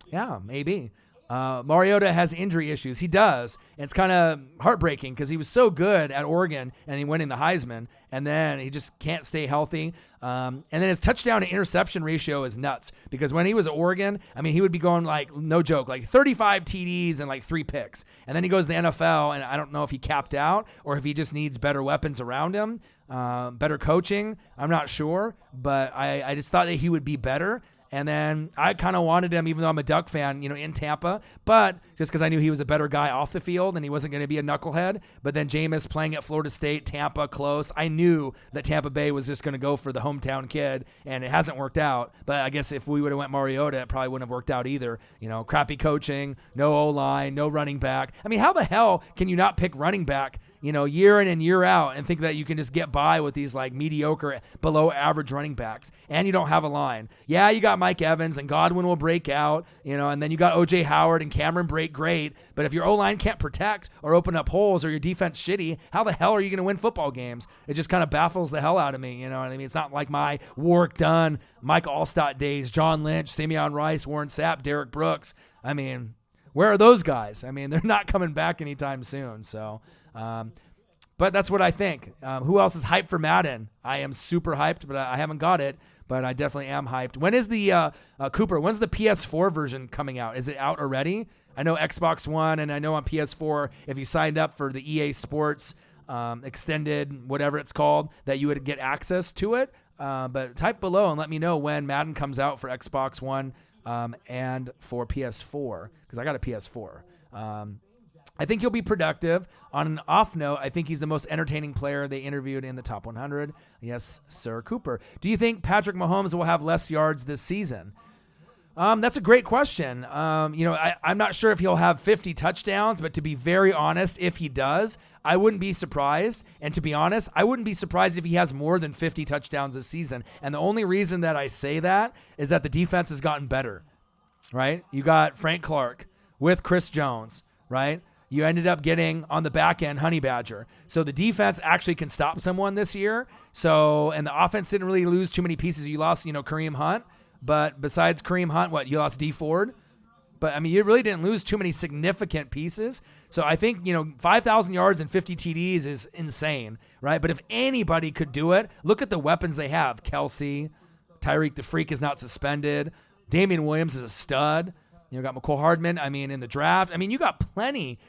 Yeah, maybe. Mariota has injury issues. He does. And it's kind of heartbreaking because he was so good at Oregon and he winning the Heisman, and then he just can't stay healthy. And then his touchdown to interception ratio is nuts because when he was at Oregon, I mean, he would be going like, no joke, like 35 TDs and like 3 picks. And then he goes to the NFL, and I don't know if he capped out or if he just needs better weapons around him, better coaching. I'm not sure, but I just thought that he would be better. And then I kind of wanted him, even though I'm a Duck fan, in Tampa, but just because I knew he was a better guy off the field and he wasn't going to be a knucklehead. But then Jameis playing at Florida State, Tampa, close. I knew that Tampa Bay was just going to go for the hometown kid, and it hasn't worked out. But I guess if we would have went Mariota, it probably wouldn't have worked out either. Crappy coaching, no O-line, no running back. I mean, how the hell can you not pick running back year in and year out and think that you can just get by with these like mediocre, below average running backs, and you don't have a line? Yeah, you got Mike Evans and Godwin will break out, and then you got O.J. Howard and Cameron Brate, great. But if your O-line can't protect or open up holes or your defense shitty, how the hell are you going to win football games? It just kind of baffles the hell out of me, you know what I mean? It's not like my Warwick Dunn, Mike Allstott days, John Lynch, Simeon Rice, Warren Sapp, Derek Brooks. I mean, where are those guys? I mean, they're not coming back anytime soon, so... but that's what I think. Who else is hyped for Madden? I am super hyped, but I haven't got it. But I definitely am hyped. When is the Cooper? When's the PS4 version coming out? Is it out already? I know Xbox One, and I know on PS4, if you signed up for the EA Sports extended, whatever it's called, that you would get access to it. But type below and let me know when Madden comes out for Xbox One and for PS4, because I got a PS4. I think he'll be productive. On an off note, I think he's the most entertaining player they interviewed in the top 100. Yes, Sir Cooper. Do you think Patrick Mahomes will have less yards this season? That's a great question. I'm not sure if he'll have 50 touchdowns, but to be very honest, if he does, I wouldn't be surprised. And to be honest, I wouldn't be surprised if he has more than 50 touchdowns this season. And the only reason that I say that is that the defense has gotten better, right? You got Frank Clark with Chris Jones, right? You ended up getting on the back end Honey Badger. So the defense actually can stop someone this year. And the offense didn't really lose too many pieces. You lost, Kareem Hunt. But besides Kareem Hunt, you lost D Ford. But, I mean, you really didn't lose too many significant pieces. So I think, 5,000 yards and 50 TDs is insane, right? But if anybody could do it, look at the weapons they have. Kelsey, Tyreek the Freak is not suspended. Damian Williams is a stud. You got McCole Hardman, in the draft. You got plenty.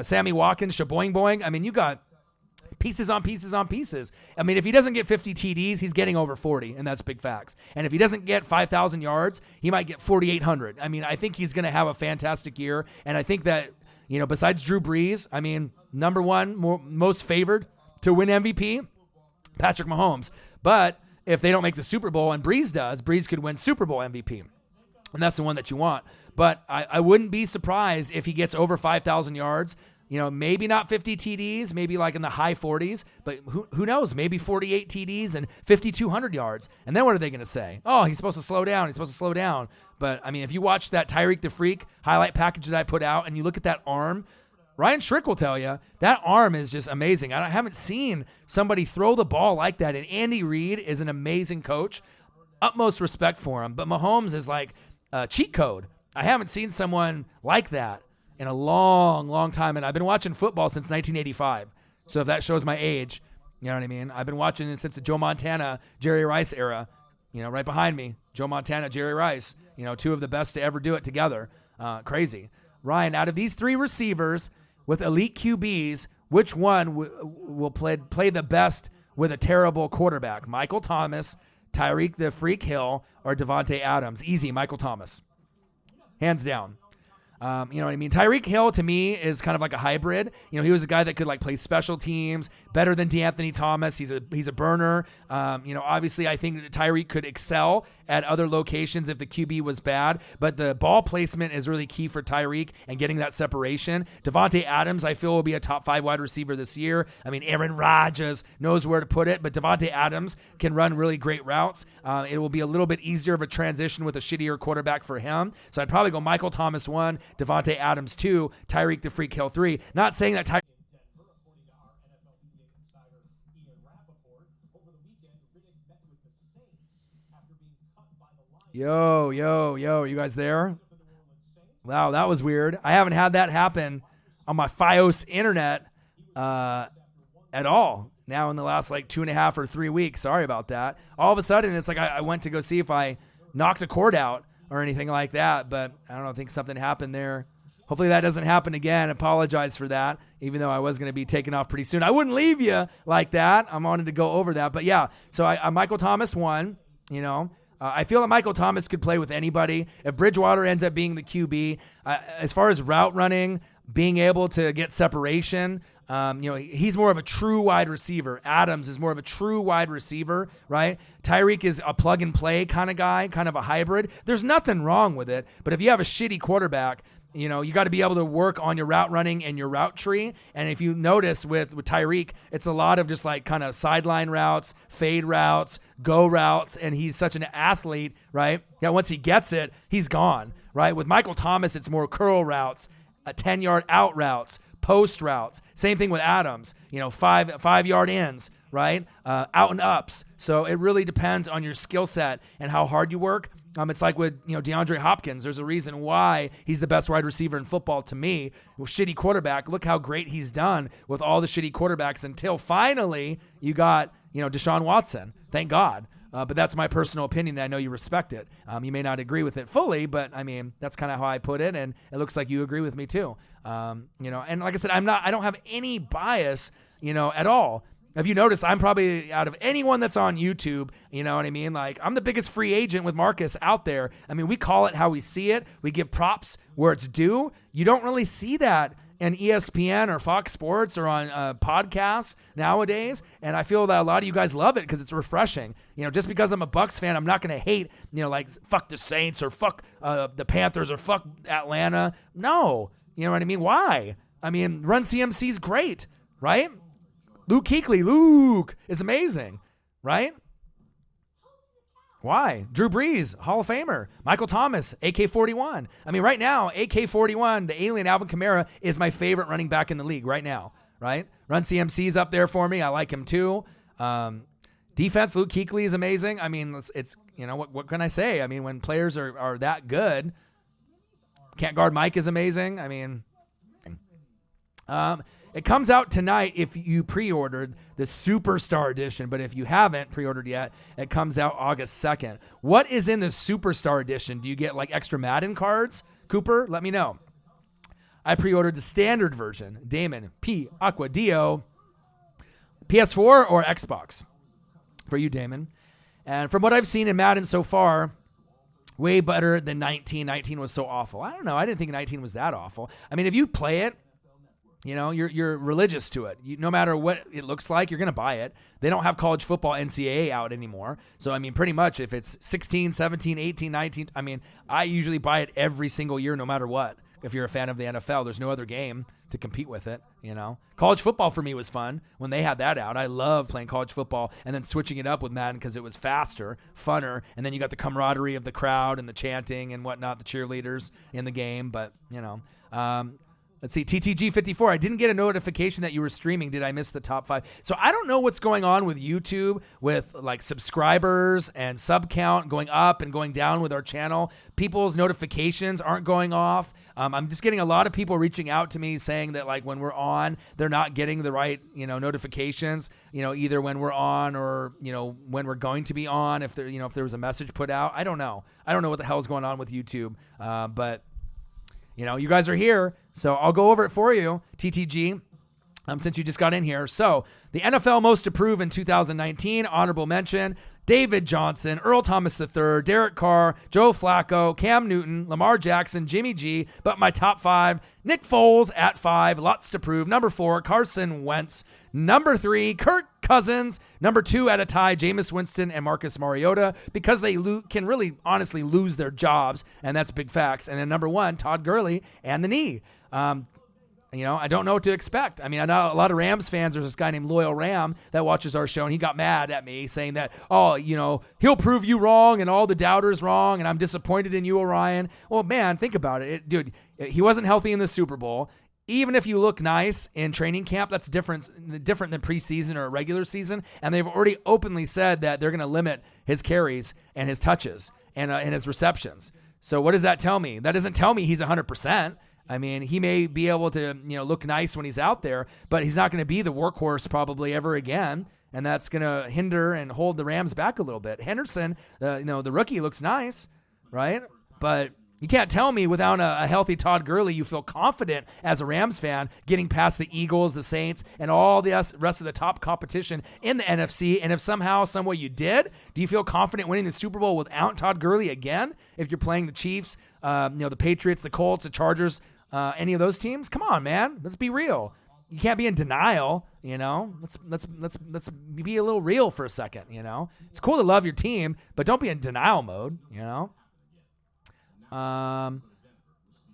Sammy Watkins, Shaboing Boing. You got pieces on pieces on pieces. If he doesn't get 50 TDs, he's getting over 40, and that's big facts. And if he doesn't get 5,000 yards, he might get 4,800. I think he's going to have a fantastic year. And I think that, besides Drew Brees, number one, most favored to win MVP, Patrick Mahomes. But if they don't make the Super Bowl and Brees does, Brees could win Super Bowl MVP. And that's the one that you want. But I wouldn't be surprised if he gets over 5,000 yards. Maybe not 50 TDs, maybe like in the high 40s. But who knows? Maybe 48 TDs and 5,200 yards. And then what are they going to say? Oh, he's supposed to slow down. He's supposed to slow down. But, if you watch that Tyreek the Freak highlight package that I put out and you look at that arm, Ryan Schrick will tell you that arm is just amazing. I haven't seen somebody throw the ball like that. And Andy Reid is an amazing coach. Utmost respect for him. But Mahomes is like cheat code. I haven't seen someone like that in a long, long time. And I've been watching football since 1985. So if that shows my age, you know what I mean? I've been watching it since the Joe Montana, Jerry Rice era. Right behind me, Joe Montana, Jerry Rice. Two of the best to ever do it together. Crazy. Ryan, out of these three receivers with elite QBs, which one will play the best with a terrible quarterback? Michael Thomas, Tyreek the Freak Hill, or Devontae Adams? Easy, Michael Thomas. Hands down. Tyreek Hill to me is kind of like a hybrid. He was a guy that could play special teams better than DeAnthony Thomas. He's a burner. Obviously I think that Tyreek could excel at other locations if the QB was bad, but the ball placement is really key for Tyreek and getting that separation. Devontae Adams, I feel, will be a top 5 wide receiver this year. Aaron Rodgers knows where to put it, but Devontae Adams can run really great routes. It will be a little bit easier of a transition with a shittier quarterback for him. So I'd probably go Michael Thomas 1, Devontae Adams 2, Tyreek the Freak Hill 3. Not saying that Yo, you guys there? Wow, that was weird. I haven't had that happen on my Fios internet at all now in the last like 2.5 or 3 weeks. Sorry about that. All of a sudden, it's like I went to go see if I knocked a cord out or anything like that, but I don't know, I think something happened there. Hopefully that doesn't happen again. Apologize for that, even though I was going to be taking off pretty soon. I wouldn't leave you like that. I wanted to go over that. But yeah, so Michael Thomas won, you know. I feel that Michael Thomas could play with anybody. If Bridgewater ends up being the QB, as far as route running, being able to get separation, he's more of a true wide receiver. Adams is more of a true wide receiver, right? Tyreek is a plug and play kind of guy, kind of a hybrid. There's nothing wrong with it. But if you have a shitty quarterback, you got to be able to work on your route running and your route tree. And if you notice with Tyreek, it's a lot of just like kind of sideline routes, fade routes, go routes. And he's such an athlete, right? Yeah, once he gets it, he's gone, right? With Michael Thomas, it's more curl routes, 10-yard out routes, post routes. Same thing with Adams, 5-yard ins, right? Out and ups. So it really depends on your skill set and how hard you work. It's like with DeAndre Hopkins. There's a reason why he's the best wide receiver in football to me. With shitty quarterback, look how great he's done with all the shitty quarterbacks until finally you got Deshaun Watson. Thank God. But that's my personal opinion. I know you respect it. You may not agree with it fully, but I mean that's kind of how I put it, and it looks like you agree with me too. And like I said, I don't have any bias, at all. If you notice, I'm probably out of anyone that's on YouTube, you know what I mean? Like, I'm the biggest free agent with Marcus out there. I mean, we call it how we see it. We give props where it's due. You don't really see that in ESPN or Fox Sports or on podcasts nowadays. And I feel that a lot of you guys love it because it's refreshing. Just because I'm a Bucs fan, I'm not going to hate, like, fuck the Saints or fuck the Panthers or fuck Atlanta. No. You know what I mean? Why? I mean, Run CMC's great, right? Luke Kuechly is amazing, right? Why? Drew Brees, Hall of Famer. Michael Thomas, AK-41. I mean, right now, AK-41, the alien Alvin Kamara, is my favorite running back in the league right now, right? Run CMC's up there for me. I like him too. Defense, Luke Kuechly is amazing. I mean, it's what can I say? I mean, when players are that good, Can't Guard Mike is amazing. I mean, it comes out tonight if you pre-ordered the Superstar Edition, but if you haven't pre-ordered yet, it comes out August 2nd. What is in the Superstar Edition? Do you get like extra Madden cards, Cooper? Let me know. I pre-ordered the standard version. Damon, P. Aqua Dio. PS4 or Xbox? For you, Damon. And from what I've seen in Madden so far, way better than 19. 19 was so awful. I don't know. I didn't think 19 was that awful. I mean, if you play it, you're religious to it. No matter what it looks like, you're going to buy it. They don't have college football NCAA out anymore. So, I mean, pretty much if it's 16, 17, 18, 19, I mean, I usually buy it every single year no matter what. If you're a fan of the NFL, there's no other game to compete with it, College football for me was fun when they had that out. I love playing college football and then switching it up with Madden because it was faster, funner, and then you got the camaraderie of the crowd and the chanting and whatnot, the cheerleaders in the game. But, let's see, TTG54. I didn't get a notification that you were streaming. Did I miss the top 5? So I don't know what's going on with YouTube with like subscribers and sub count going up and going down with our channel. People's notifications aren't going off. I'm just getting a lot of people reaching out to me saying that like when we're on, they're not getting the right, notifications, either when we're on or, when we're going to be on, if there, if there was a message put out. I don't know. I don't know what the hell is going on with YouTube. But you guys are here, so I'll go over it for you, TTG, since you just got in here. So the NFL Most Approved in 2019, honorable mention, David Johnson, Earl Thomas III, Derek Carr, Joe Flacco, Cam Newton, Lamar Jackson, Jimmy G. But my top 5, Nick Foles at 5, lots to prove. Number 4, Carson Wentz. Number 3, Kirk Cousins. Number 2 at a tie, Jameis Winston and Marcus Mariota, because they can really honestly lose their jobs, and that's big facts. And then number 1, Todd Gurley and the knee. I don't know what to expect. I mean, I know a lot of Rams fans. There's this guy named Loyal Ram that watches our show, and he got mad at me saying that, he'll prove you wrong and all the doubters wrong, and I'm disappointed in you, Orion. Well, man, think about it. Dude, he wasn't healthy in the Super Bowl. Even if you look nice in training camp, that's different than preseason or regular season, and they've already openly said that they're going to limit his carries and his touches and his receptions. So what does that tell me? That doesn't tell me he's 100%. I mean, he may be able to, look nice when he's out there, but he's not going to be the workhorse probably ever again. And that's going to hinder and hold the Rams back a little bit. Henderson, the rookie, looks nice, right? But you can't tell me without a healthy Todd Gurley you feel confident as a Rams fan getting past the Eagles, the Saints, and all the rest of the top competition in the NFC. And if somehow, some way you did, do you feel confident winning the Super Bowl without Todd Gurley again? If you're playing the Chiefs, the Patriots, the Colts, the Chargers, any of those teams? Come on, man. Let's be real. You can't be in denial, Let's be a little real for a second, It's cool to love your team, but don't be in denial mode,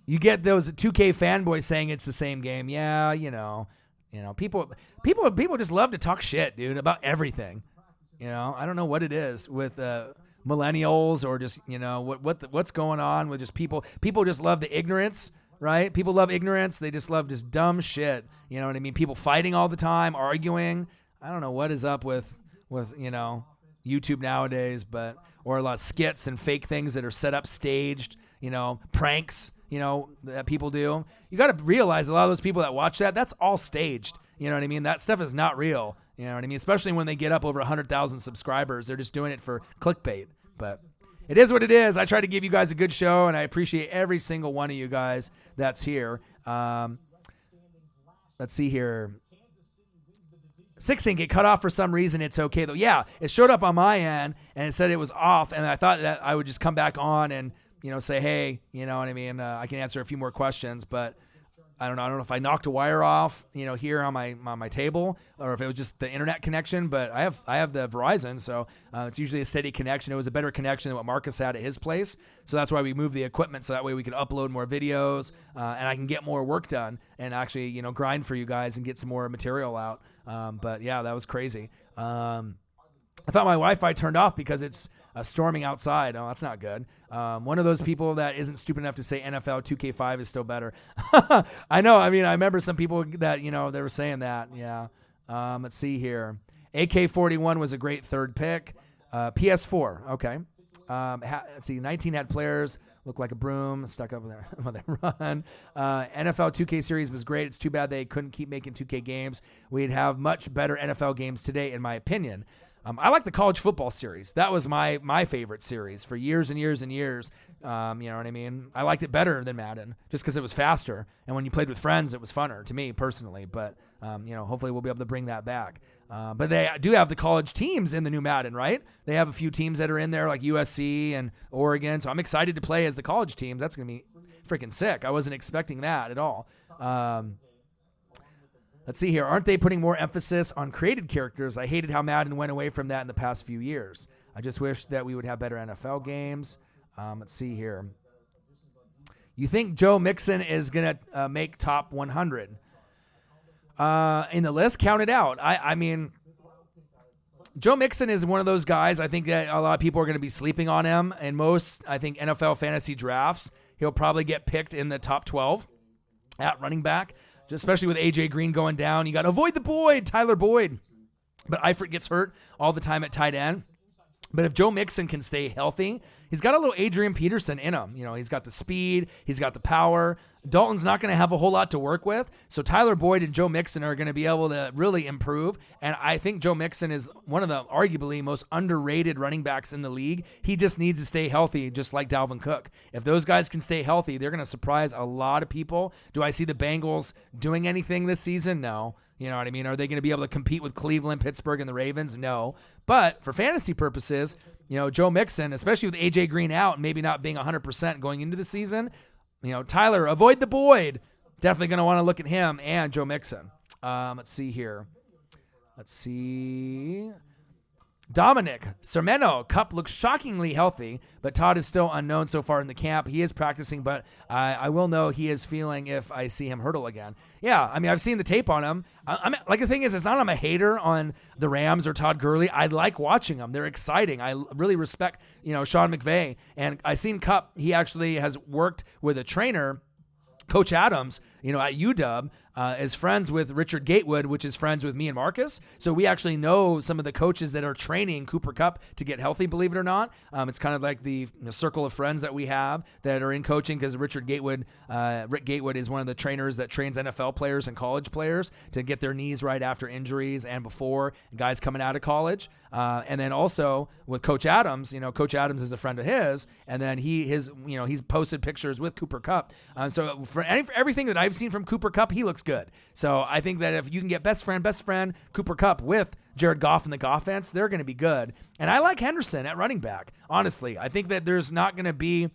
You get those 2K fanboys saying it's the same game. Yeah, people just love to talk shit, dude, about everything. I don't know what it is with millennials or just what's going on with just people. People just love the ignorance, right? People love ignorance. They just love just dumb shit. You know what I mean? People fighting all the time, arguing. I don't know what is up with YouTube nowadays, or a lot of skits and fake things that are set up, staged. Pranks, that people do. You got to realize a lot of those people that watch that's all staged. You know what I mean? That stuff is not real. You know what I mean? Especially when they get up over 100,000 subscribers. They're just doing it for clickbait. But it is what it is. I try to give you guys a good show, and I appreciate every single one of you guys that's here. Let's see here. 16 get cut off for some reason. It's okay, though. Yeah, it showed up on my end, and it said it was off, and I thought that I would just come back on and say, hey, you know what I mean? I can answer a few more questions, but I don't know. I don't know if I knocked a wire off, here on my table, or if it was just the internet connection. But I have the Verizon, so it's usually a steady connection. It was a better connection than what Marcus had at his place, so that's why we moved the equipment so that way we could upload more videos and I can get more work done and actually grind for you guys and get some more material out. But yeah, that was crazy. I thought my Wi-Fi turned off because it's storming outside. Oh, that's not good. One of those people that isn't stupid enough to say NFL 2K5 is still better. I know. I mean, I remember some people that, they were saying that. Yeah. Let's see here. AK-41 was a great third pick. PS4. Okay. Let's see. 19 had players. Looked like a broom stuck up there when they run. NFL 2K series was great. It's too bad they couldn't keep making 2K games. We'd have much better NFL games today, in my opinion. I like the college football series. That was my favorite series for years and years and years. You know what I mean? I liked it better than Madden just because it was faster. And when you played with friends, it was funner to me personally. But, hopefully we'll be able to bring that back. But they do have the college teams in the new Madden, right? They have a few teams that are in there like USC and Oregon. So I'm excited to play as the college teams. That's going to be freaking sick. I wasn't expecting that at all. Let's see here. Aren't they putting more emphasis on created characters? I hated how Madden went away from that in the past few years. I just wish that we would have better NFL games. Let's see here. You think Joe Mixon is going to make top 100? In the list? Count it out. I mean, Joe Mixon is one of those guys. I think that a lot of people are going to be sleeping on him. In most, I think, NFL fantasy drafts, he'll probably get picked in the top 12 at running back. Especially with A.J. Green going down. You got to avoid the Boyd, Tyler Boyd. But Eifert gets hurt all the time at tight end. But if Joe Mixon can stay healthy, he's got a little Adrian Peterson in him. He's got the speed. He's got the power. Dalton's not going to have a whole lot to work with. So Tyler Boyd and Joe Mixon are going to be able to really improve. And I think Joe Mixon is one of the arguably most underrated running backs in the league. He just needs to stay healthy, just like Dalvin Cook. If those guys can stay healthy, they're going to surprise a lot of people. Do I see the Bengals doing anything this season? No. You know what I mean? Are they going to be able to compete with Cleveland, Pittsburgh, and the Ravens? No. But for fantasy purposes, Joe Mixon, especially with A.J. Green out and maybe not being 100% going into the season, Tyler, avoid the Boyd. Definitely going to want to look at him and Joe Mixon. Let's see here. Let's see. Dominic Sermeno, Cup looks shockingly healthy, but Todd is still unknown so far in the camp. He is practicing, but I will know he is feeling if I see him hurdle again. Yeah, I mean, I've seen the tape on him. I'm like, the thing is, it's not I'm a hater on the Rams or Todd Gurley. I like watching them. They're exciting. I really respect, Sean McVay. And I've seen Cup. He actually has worked with a trainer, Coach Adams, at UW, is friends with Richard Gatewood, which is friends with me and Marcus. So we actually know some of the coaches that are training Cooper Kupp to get healthy, believe it or not. It's kind of like the circle of friends that we have that are in coaching, because Rick Gatewood is one of the trainers that trains NFL players and college players to get their knees right after injuries and before guys coming out of college. And then also with Coach Adams, Coach Adams is a friend of his, and then he's posted pictures with Cooper Kupp. So for everything that I've seen from Cooper Kupp, he looks good. So I think that if you can get best friend Cooper Kupp with Jared Goff in the offense, they're going to be good. And I like Henderson at running back. Honestly, I think that there's not going to be,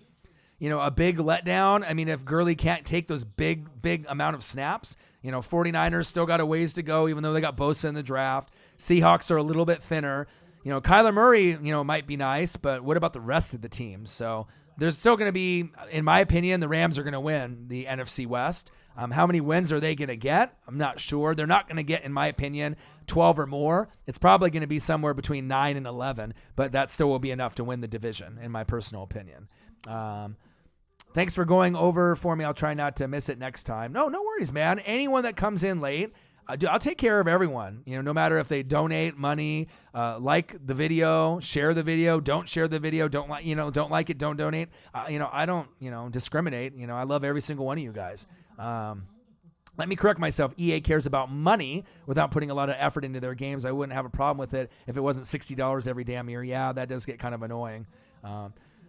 a big letdown. I mean, if Gurley can't take those big amount of snaps, 49ers still got a ways to go, even though they got Bosa in the draft. Seahawks are a little bit thinner. Kyler Murray, might be nice, but what about the rest of the teams? So there's still going to be, in my opinion, the Rams are going to win the NFC West. How many wins are they going to get? I'm not sure. They're not going to get, in my opinion, 12 or more. It's probably going to be somewhere between 9 and 11, but that still will be enough to win the division, in my personal opinion. Thanks for going over for me. I'll try not to miss it next time. No worries, man. Anyone that comes in late, I'll take care of everyone. No matter if they donate money, like the video, share the video, don't share the video, don't like it, don't donate. I don't, discriminate. I love every single one of you guys. Let me correct myself. EA cares about money without putting a lot of effort into their games. I wouldn't have a problem with it if it wasn't $60 every damn year. Yeah, that does get kind of annoying.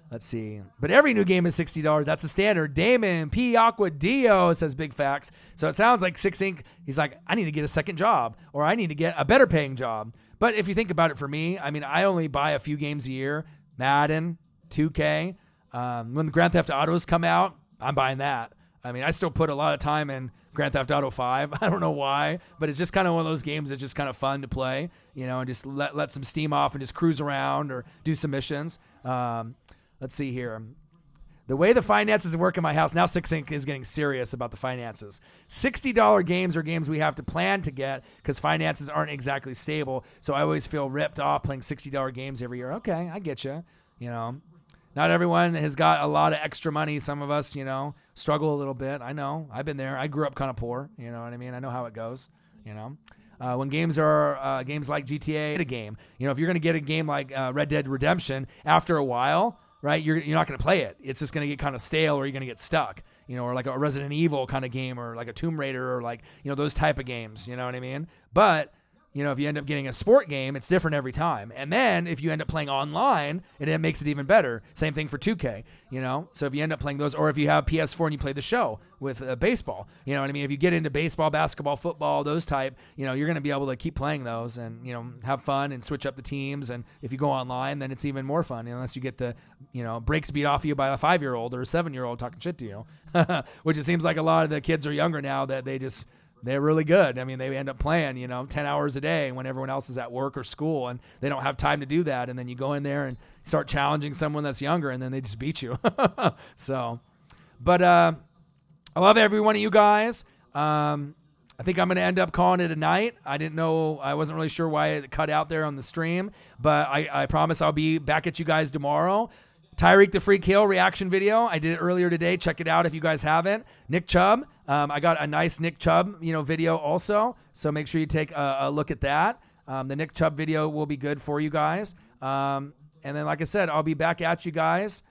Let's see. But every new game is $60. That's a standard. Damon P. Aqua Dio says big facts. So it sounds like Six Inc. He's like, I need to get a second job, or I need to get a better paying job. But if you think about it, for me, I mean, I only buy a few games a year. Madden, 2K. When the Grand Theft Autos come out, I'm buying that. I mean, I still put a lot of time in Grand Theft Auto 5. I don't know why, but it's just kind of one of those games that's just kind of fun to play, and just let some steam off and just cruise around or do some missions. Let's see here. The way the finances work in my house, now Six Inc. is getting serious about the finances. $60 games are games we have to plan to get because finances aren't exactly stable. So I always feel ripped off playing $60 games every year. Okay, I get you. Not everyone has got a lot of extra money. Some of us, struggle a little bit. I know. I've been there. I grew up kind of poor. You know what I mean? I know how it goes, When games are games like GTA, a game, if you're going to get a game like Red Dead Redemption, after a while, right, you're not going to play it. It's just going to get kind of stale, or you're going to get stuck, or like a Resident Evil kind of game, or like a Tomb Raider, or like, those type of games, you know what I mean? But if you end up getting a sport game, it's different every time. And then if you end up playing online, it makes it even better. Same thing for 2K, So if you end up playing those, or if you have PS4 and you play the show with baseball, you know what I mean? If you get into baseball, basketball, football, those type, you're going to be able to keep playing those and, have fun and switch up the teams. And if you go online, then it's even more fun, unless you get the, breaks beat off you by a 5-year-old or a 7-year-old talking shit to you, which it seems like a lot of the kids are younger now that they're really good. I mean, they end up playing, 10 hours a day when everyone else is at work or school, and they don't have time to do that. And then you go in there and start challenging someone that's younger, and then they just beat you. So, but I love every one of you guys. I think I'm going to end up calling it a night. I wasn't really sure why it cut out there on the stream, but I promise I'll be back at you guys tomorrow. Tyreek the Freak Hill reaction video. I did it earlier today. Check it out if you guys haven't. Nick Chubb. I got a nice Nick Chubb, video also. So make sure you take a look at that. The Nick Chubb video will be good for you guys. And then, like I said, I'll be back at you guys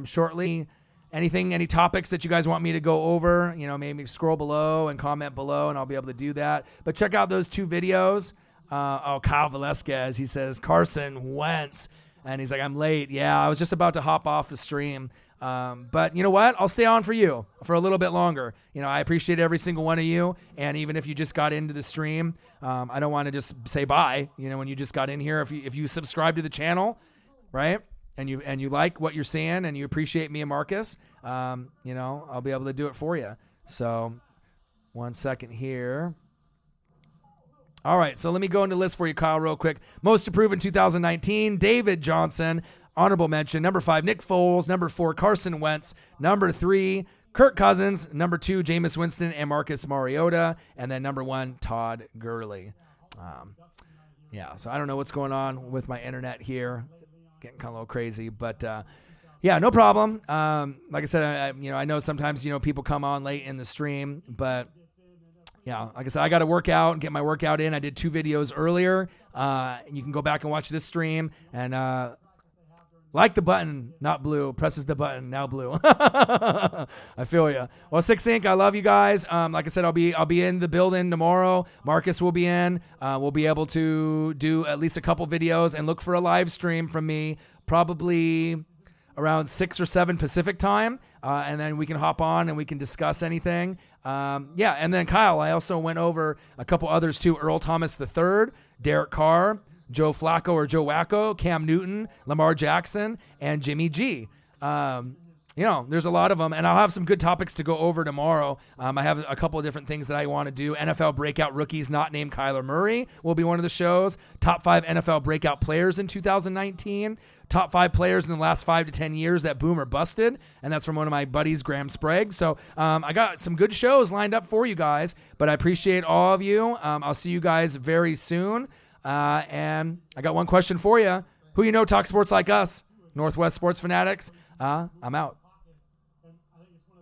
shortly. Any topics that you guys want me to go over, maybe scroll below and comment below, and I'll be able to do that. But check out those 2 videos. Kyle Velasquez, he says, Carson Wentz. And he's like, I'm late. Yeah, I was just about to hop off the stream. But you know what? I'll stay on for you for a little bit longer. I appreciate every single one of you. And even if you just got into the stream, I don't want to just say bye. When you just got in here, if you subscribe to the channel, right? And you like what you're seeing and you appreciate me and Marcus, I'll be able to do it for you. So 1 second here. All right, so let me go into the list for you, Kyle, real quick. Most improved in 2019, David Johnson. Honorable mention, number 5, Nick Foles. Number 4, Carson Wentz. Number 3, Kirk Cousins. Number 2, Jameis Winston and Marcus Mariota. And then number 1, Todd Gurley. So I don't know what's going on with my internet here. Getting kind of a little crazy, but no problem. Like I said, I know sometimes, people come on late in the stream, but yeah, like I said, I got to work out and get my workout in. I did 2 videos earlier. And you can go back and watch this stream and like the button, not blue. Presses the button, now blue. I feel you. Well, Six Inc., I love you guys. Like I said, I'll be in the building tomorrow. Marcus will be in. We'll be able to do at least a couple videos and look for a live stream from me, probably around 6 or 7 Pacific time. And then we can hop on and we can discuss anything. Yeah, and then Kyle, I also went over a couple others too. Earl Thomas III, Derek Carr, Joe Flacco or Joe Wacko, Cam Newton, Lamar Jackson, and Jimmy G. There's a lot of them, and I'll have some good topics to go over tomorrow. I have a couple of different things that I want to do. NFL breakout rookies not named Kyler Murray will be one of the shows. Top 5 NFL breakout players in 2019. Top 5 players in the last 5 to 10 years that boom or busted, and that's from one of my buddies, Graham Sprague. So I got some good shows lined up for you guys, but I appreciate all of you. I'll see you guys very soon. And I got one question for you. Who you know talks sports like us? Northwest Sports Fanatics. I'm out.